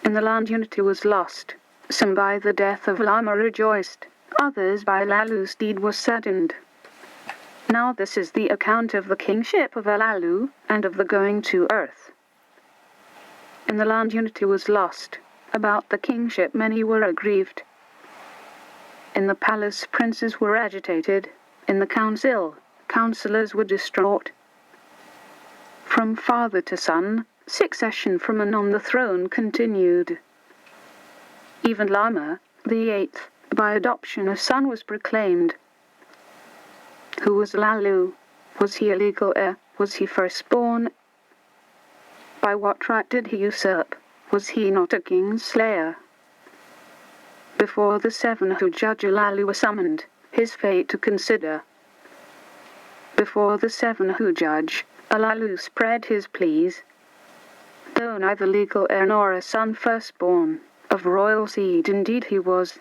In the land unity was lost, some by the death of Lama rejoiced, others by Alalu's deed was saddened. Now this is the account of the kingship of Alalu, and of the going to earth. In the land unity was lost, about the kingship many were aggrieved. In the palace princes were agitated, in the council, councillors were distraught. From father to son, succession from and on the throne continued. Even Lama, the eighth, by adoption a son was proclaimed. Who was Alalu? Was he a legal heir? Was he firstborn? By what right did he usurp? Was he not a king's slayer? Before the seven who judge Alalu were summoned, his fate to consider. Before the seven who judge, Alalu spread his pleas. Though neither legal heir nor a son firstborn, of royal seed indeed he was.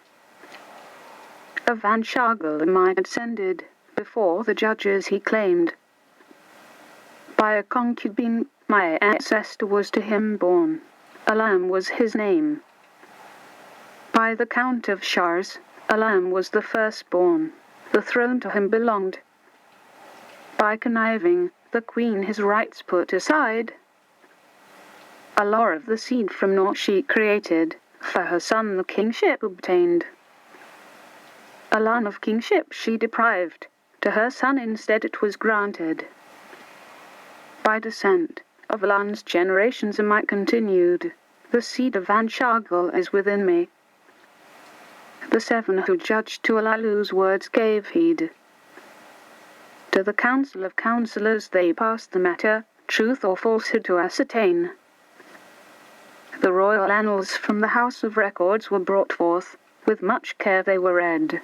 Of Vanshagala might ascended, before the judges he claimed. By a concubine, my ancestor was to him born, Alam was his name. By the count of Shars, Alam was the firstborn, the throne to him belonged. By conniving, the queen his rights put aside. A law of the seed from naught she created, for her son the kingship obtained. A land of kingship she deprived, to her son instead it was granted. By descent of lands generations am I continued, the seed of Vanshagal is within me. The seven who judged to Alalu's words gave heed. To the council of councillors they passed the matter, truth or falsehood to ascertain. The royal annals from the House of Records were brought forth, with much care they were read.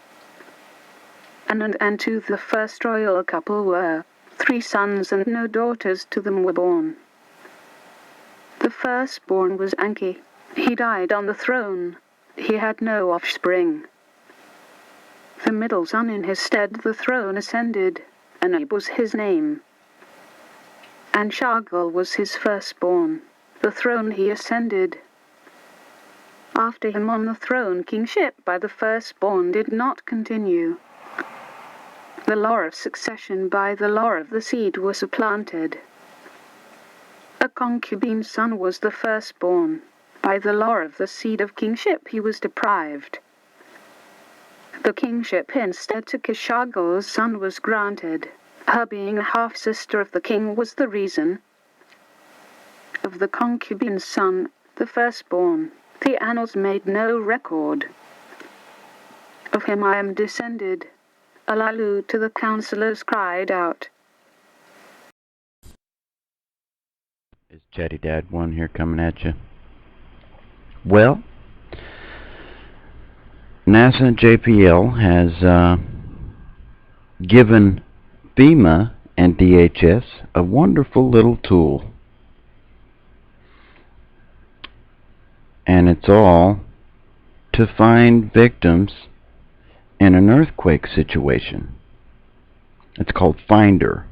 And to the first royal couple were 3 sons and no daughters to them were born. The firstborn was Anki, he died on the throne, he had no offspring. The middle son in his stead the throne ascended, Anub was his name. And Shagal was his firstborn, the throne he ascended. After him on the throne kingship by the firstborn did not continue. The law of succession by the law of the seed was supplanted. A concubine's son was the firstborn, by the law of the seed of kingship he was deprived. The kingship instead to Kishagal's son was granted, her being a half-sister of the king was the reason. Of the concubine's son, the firstborn, the annals made no record. Of him I am descended, Alalu to the councillors cried out. Is Chatty Dad 1 here coming at you? Well, NASA and JPL has given FEMA and DHS a wonderful little tool. And it's all to find victims in an earthquake situation. It's called Finder.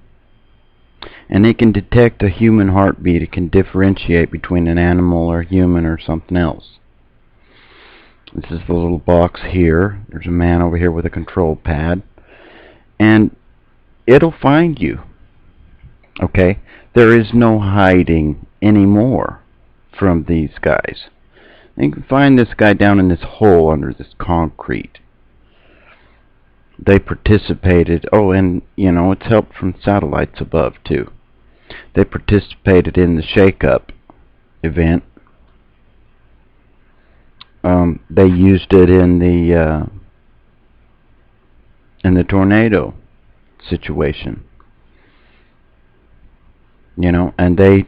And it can detect a human heartbeat. It can differentiate between an animal or human or something else. This is the little box here. There's a man over here with a control pad. And it'll find you. Okay? There is no hiding anymore from these guys. You can find this guy down in this hole under this concrete. They participated, and it's help from satellites above too. They participated in the shake-up event. They used it in the tornado situation. And they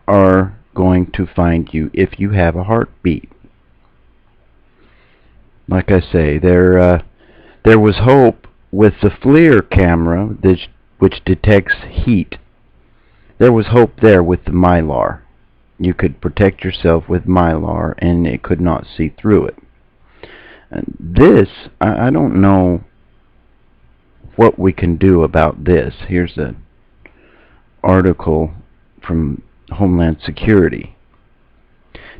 are going to find you if you have a heartbeat. Like I say, there was hope with the FLIR camera, which detects heat. There was hope there with the Mylar. You could protect yourself with Mylar, and it could not see through it. And this, I don't know what we can do about this. Here's an article from Homeland Security.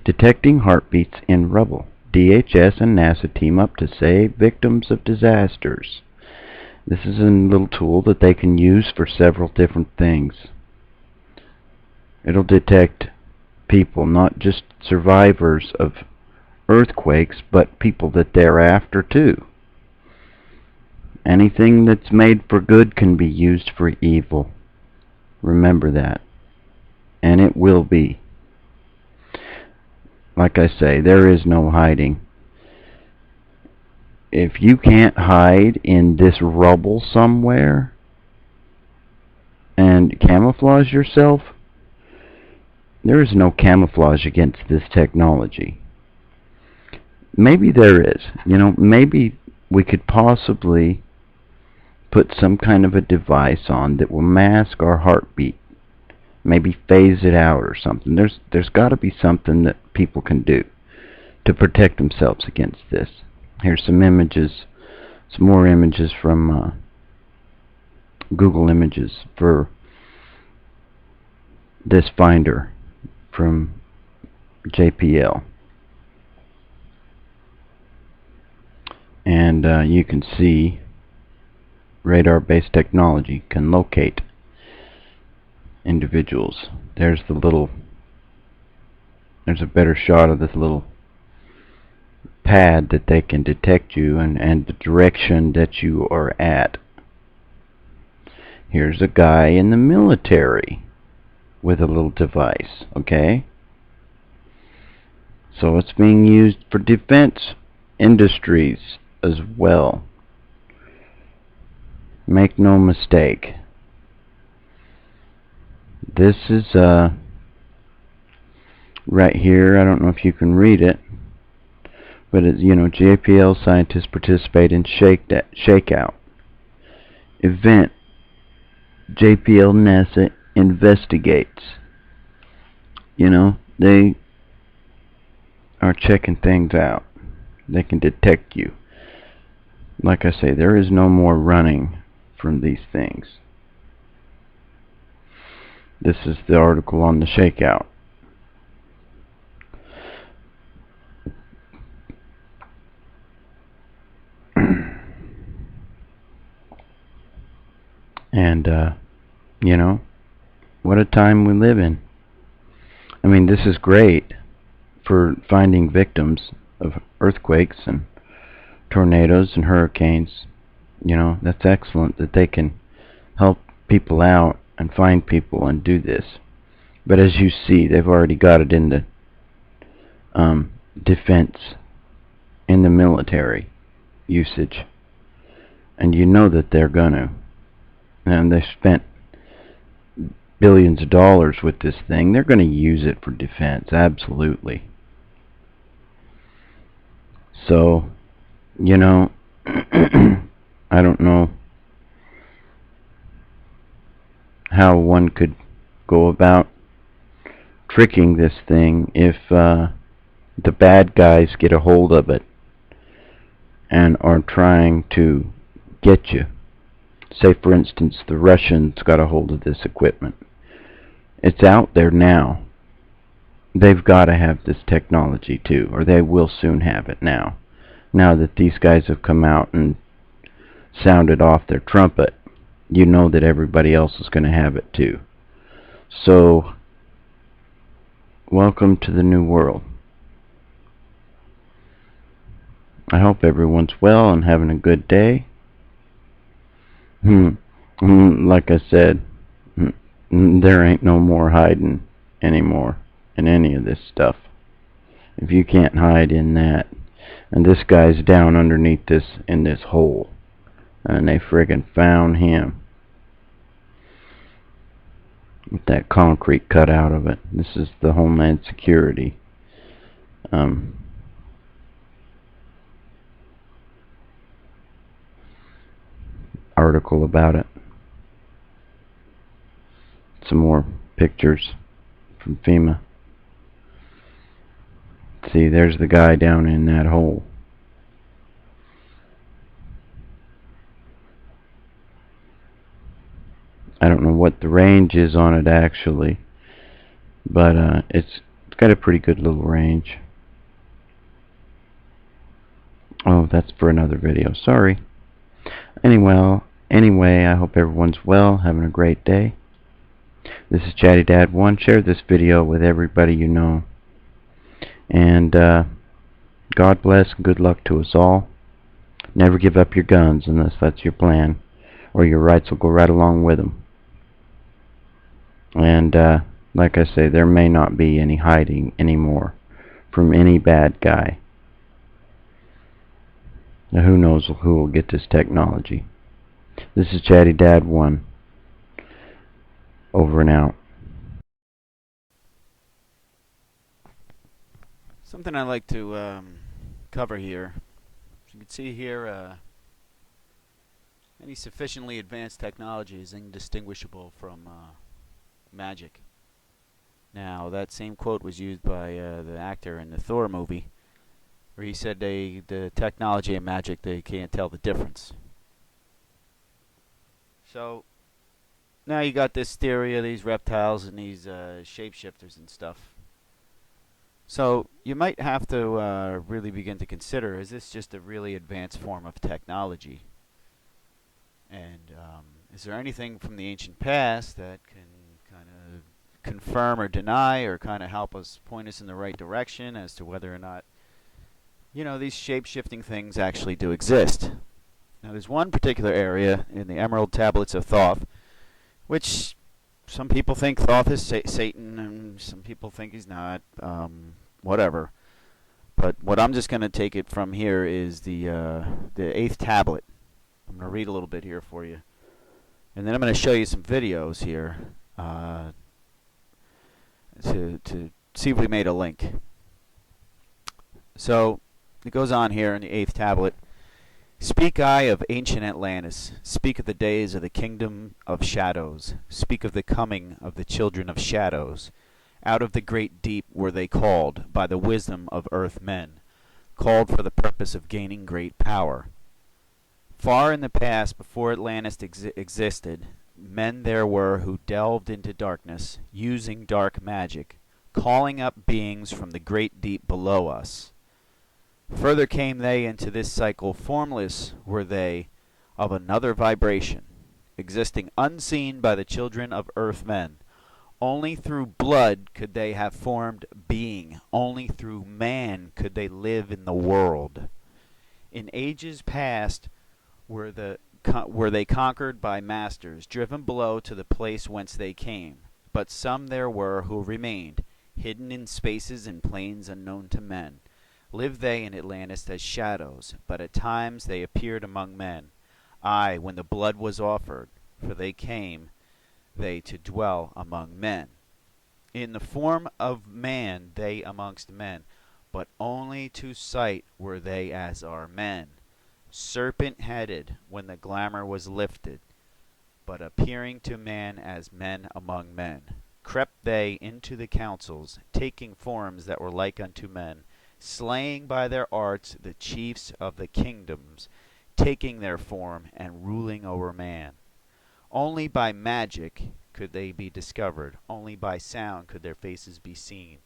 Detecting heartbeats in rubble. DHS and NASA team up to save victims of disasters. This is a little tool that they can use for several different things. It'll detect people, not just survivors of earthquakes, but people that they're after too. Anything that's made for good can be used for evil. Remember that. And it will be. Like I say, there is no hiding. If you can't hide in this rubble somewhere and camouflage yourself, there is no camouflage against this technology. Maybe there is. Maybe we could possibly put some kind of a device on that will mask our heartbeat, maybe phase it out or something. There's got to be something that people can do to protect themselves against this. Here's some images, some more images from Google Images for this finder from JPL. And you can see radar-based technology can locate individuals. There's a better shot of this little pad that they can detect you and the direction that you are at. Here's a guy in the military with a little device, okay? So it's being used for defense industries as well. Make no mistake. This is right here. I don't know if you can read it, but it's, JPL scientists participate in shakeout event. JPL NASA investigates. They are checking things out. They can detect you. Like I say, there is no more running from these things. This is the article on the shakeout. And, what a time we live in. I mean, this is great for finding victims of earthquakes and tornadoes and hurricanes. That's excellent that they can help people out and find people and do this. But as you see, they've already got it in the defense, in the military usage. And that they're gonna. And they spent billions of dollars with this thing. They're going to use it for defense, absolutely. So, I don't know how one could go about tricking this thing if the bad guys get a hold of it and are trying to get you. Say, for instance, the Russians got a hold of this equipment. It's out there now. They've got to have this technology too, or they will soon have it now. Now that these guys have come out and sounded off their trumpet, that everybody else is going to have it too. So, welcome to the new world. I hope everyone's well and having a good day. Like I said, there ain't no more hiding anymore in any of this stuff. If you can't hide in that, and this guy's down underneath this, in this hole, and they friggin' found him with that concrete cut out of it. This is the Homeland Security article about it. Some more pictures from FEMA. See, there's the guy down in that hole. I don't know what the range is on it actually, but it's got a pretty good little range. Oh, that's for another video. Sorry. Anyway, I hope everyone's well, having a great day. This is Chatty Dad 1. Share this video with everybody you know. And God bless and good luck to us all. Never give up your guns unless that's your plan, or your rights will go right along with them. And like I say, there may not be any hiding anymore from any bad guy. Now who knows who will get this technology. This is Chatty Dad 1. Over and out. Something I like to cover here. As you can see here, Any sufficiently advanced technology is indistinguishable from magic. Now, that same quote was used by the actor in the Thor movie, where he said the technology and magic, they can't tell the difference. So, now you got this theory of these reptiles and these shapeshifters and stuff. So, you might have to really begin to consider, is this just a really advanced form of technology? And is there anything from the ancient past that can kind of confirm or deny or kind of help us point us in the right direction as to whether or not, you know, these shape-shifting things actually do exist? Now, there's one particular area in the Emerald Tablets of Thoth, which some people think Thoth is Satan, and some people think he's not, whatever. But what I'm just going to take it from here is the 8th tablet. I'm going to read a little bit here for you. And then I'm going to show you some videos here to see if we made a link. So, it goes on here in the 8th tablet. Speak I of ancient Atlantis, speak of the days of the kingdom of shadows, speak of the coming of the children of shadows. Out of the great deep were they called by the wisdom of earth men, called for the purpose of gaining great power. Far in the past, before Atlantis existed, men there were who delved into darkness, using dark magic, calling up beings from the great deep below us. Further came they into this cycle, formless were they, of another vibration, existing unseen by the children of earth men. Only through blood could they have formed being, only through man could they live in the world. In ages past, were they conquered by masters, driven below to the place whence they came. But some there were who remained, hidden in spaces and plains unknown to men. Lived they in Atlantis as shadows, but at times they appeared among men. Aye, when the blood was offered, for they came they to dwell among men. In the form of man they amongst men, but only to sight were they as are men. Serpent-headed when the glamour was lifted, but appearing to man as men among men. Crept they into the councils, taking forms that were like unto men, slaying by their arts the chiefs of the kingdoms, taking their form and ruling over man. Only by magic could they be discovered, only by sound could their faces be seen.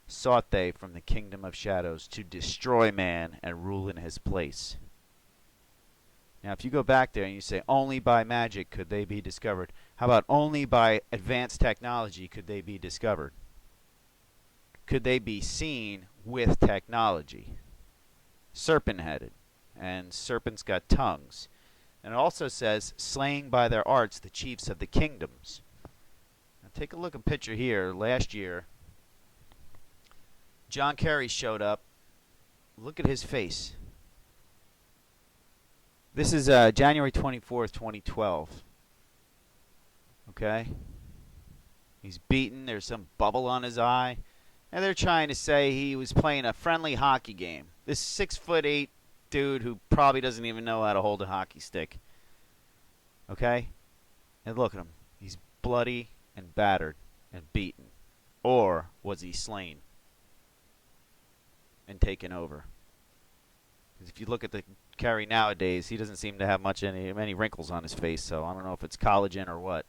Sought they from the kingdom of shadows to destroy man and rule in his place. Now, if you go back there and you say, only by magic could they be discovered, how about only by advanced technology could they be discovered? Could they be seen with technology? Serpent-headed, and serpents got tongues. And it also says, slaying by their arts the chiefs of the kingdoms. Now, take a look at a picture here. Last year, John Kerry showed up. Look at his face. This is January 24th, 2012. Okay? He's beaten. There's some bubble on his eye. And they're trying to say he was playing a friendly hockey game. This 6'8" dude who probably doesn't even know how to hold a hockey stick. Okay? And look at him. He's bloody and battered and beaten. Or was he slain and taken over? Because if you look at the Kerry nowadays, he doesn't seem to have many wrinkles on his face, so I don't know if it's collagen or what.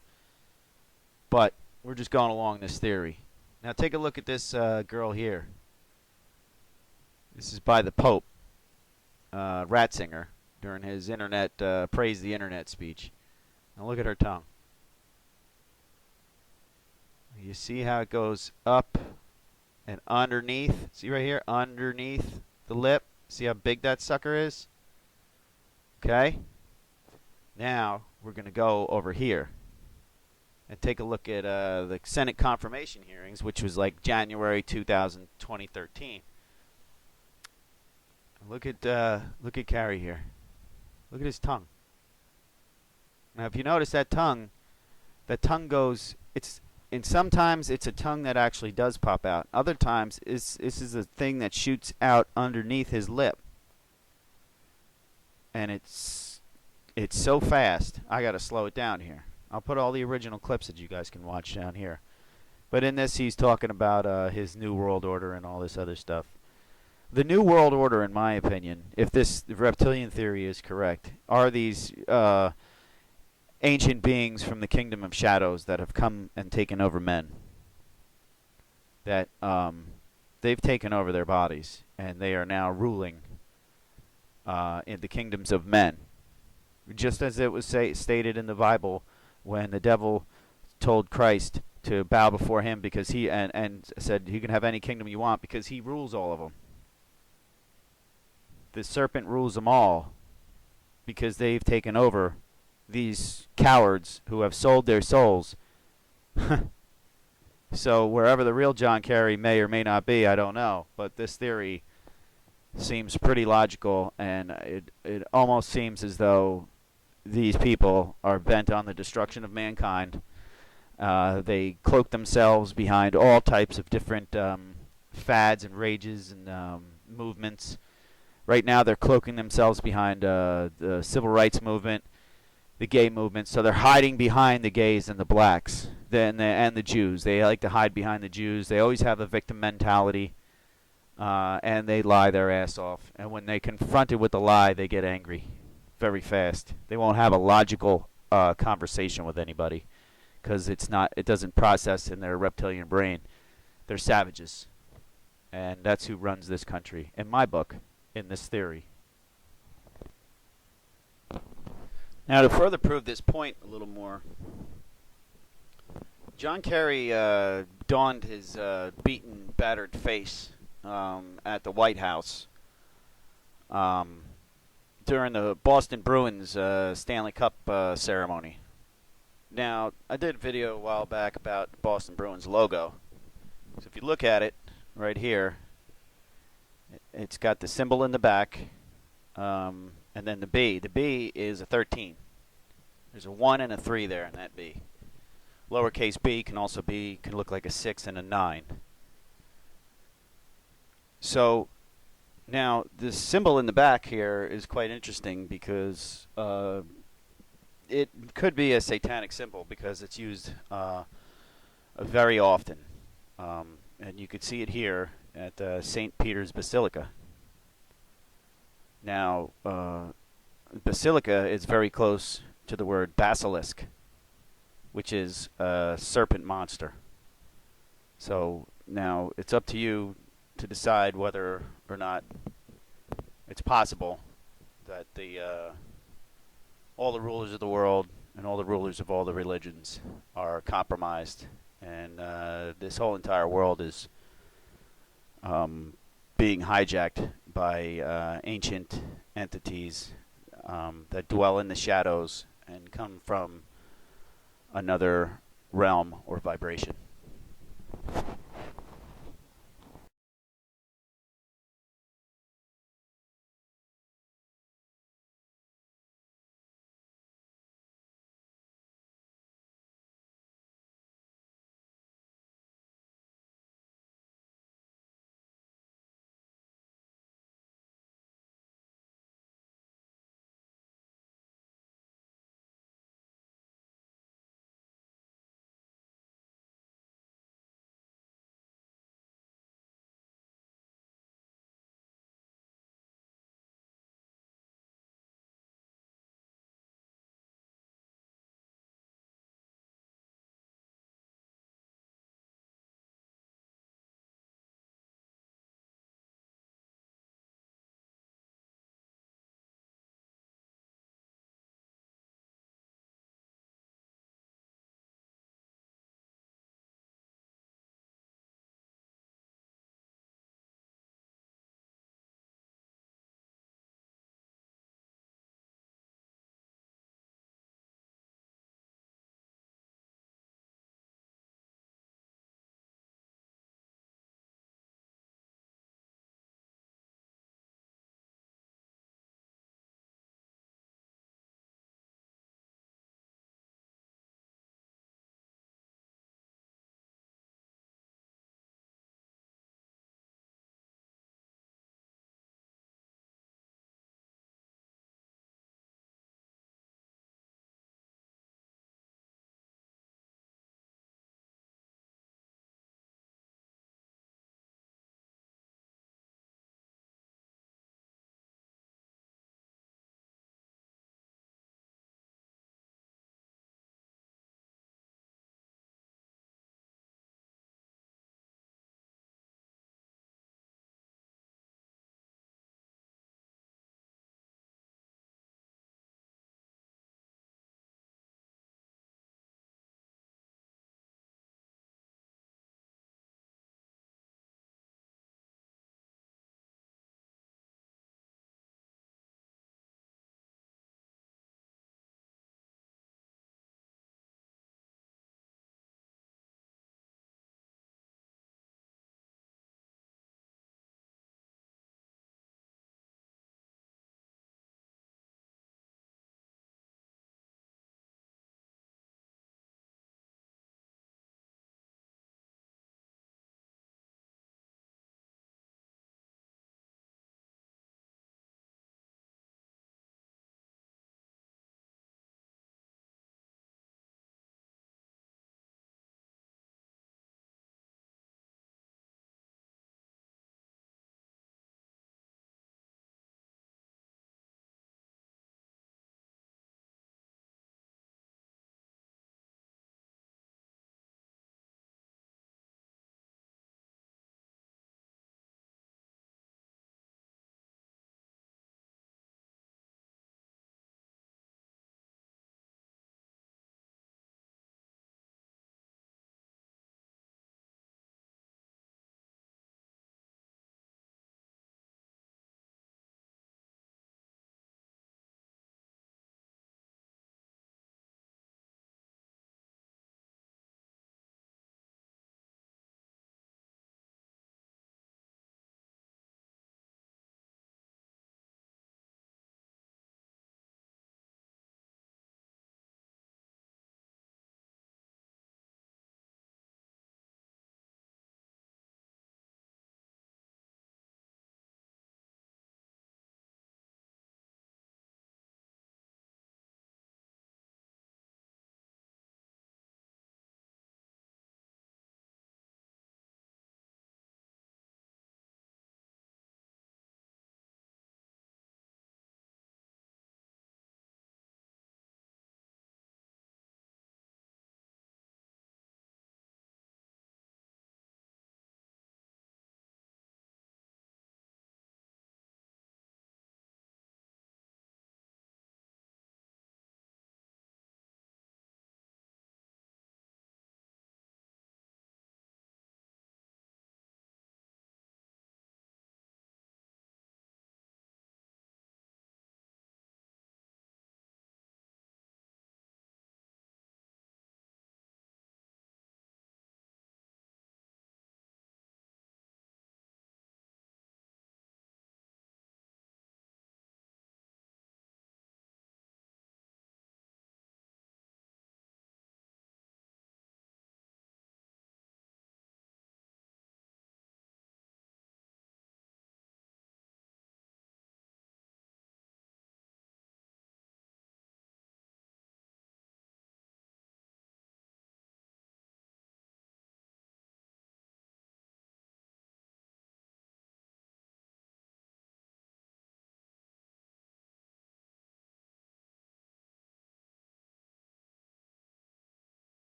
But we're just going along this theory. Now take a look at this girl here. This is by the Pope, Ratzinger, during his internet praise the internet speech. Now look at her tongue. You see how it goes up and underneath? See right here, underneath the lip? See how big that sucker is? Okay? Now, we're going to go over here and take a look at the Senate confirmation hearings, which was like January 2013. Look at Kerry here. Look at his tongue. Now, if you notice that tongue goes, and sometimes it's a tongue that actually does pop out. Other times, this is a thing that shoots out underneath his lip. And it's it's so fast, I got to slow it down here. I'll put all the original clips that you guys can watch down here. But in this, he's talking about his New World Order and all this other stuff. The New World Order, in my opinion, if this reptilian theory is correct, are these ancient beings from the kingdom of shadows that have come and taken over men. That they've taken over their bodies, and they are now ruling in the kingdoms of men. Just as it was stated in the Bible when the devil told Christ to bow before him because he and said you can have any kingdom you want because he rules all of them. The serpent rules them all because they've taken over these cowards who have sold their souls. So wherever the real John Kerry may or may not be, I don't know, but this theory seems pretty logical, and it almost seems as though these people are bent on the destruction of mankind. They cloak themselves behind all types of different fads and rages and movements. Right now they're cloaking themselves behind the civil rights movement, the gay movement, so they're hiding behind the gays and the blacks and the Jews. They like to hide behind the Jews. They always have a victim mentality, and they lie their ass off. And when they're confronted with the lie, they get angry very fast. They won't have a logical conversation with anybody because it doesn't process in their reptilian brain. They're savages, and that's who runs this country, in my book, in this theory. Now, to further prove this point a little more, John Kerry donned his beaten, battered face at the White House during the Boston Bruins Stanley Cup ceremony. Now, I did a video a while back about the Boston Bruins logo. So if you look at it right here, it's got the symbol in the back, and then the B. The B is a 13. There's a 1 and a 3 there in that B. Lowercase b can look like a 6 and a 9. So now the symbol in the back here is quite interesting because it could be a satanic symbol because it's used very often. And you could see it here at St. Peter's Basilica. Now, basilica is very close to the word basilisk, which is a serpent monster. So now it's up to you to decide whether or not it's possible that all the rulers of the world and all the rulers of all the religions are compromised, and this whole entire world is being hijacked by ancient entities that dwell in the shadows and come from another realm or vibration.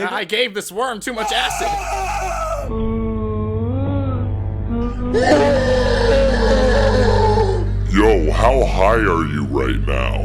I gave this worm too much acid. Yo, how high are you right now?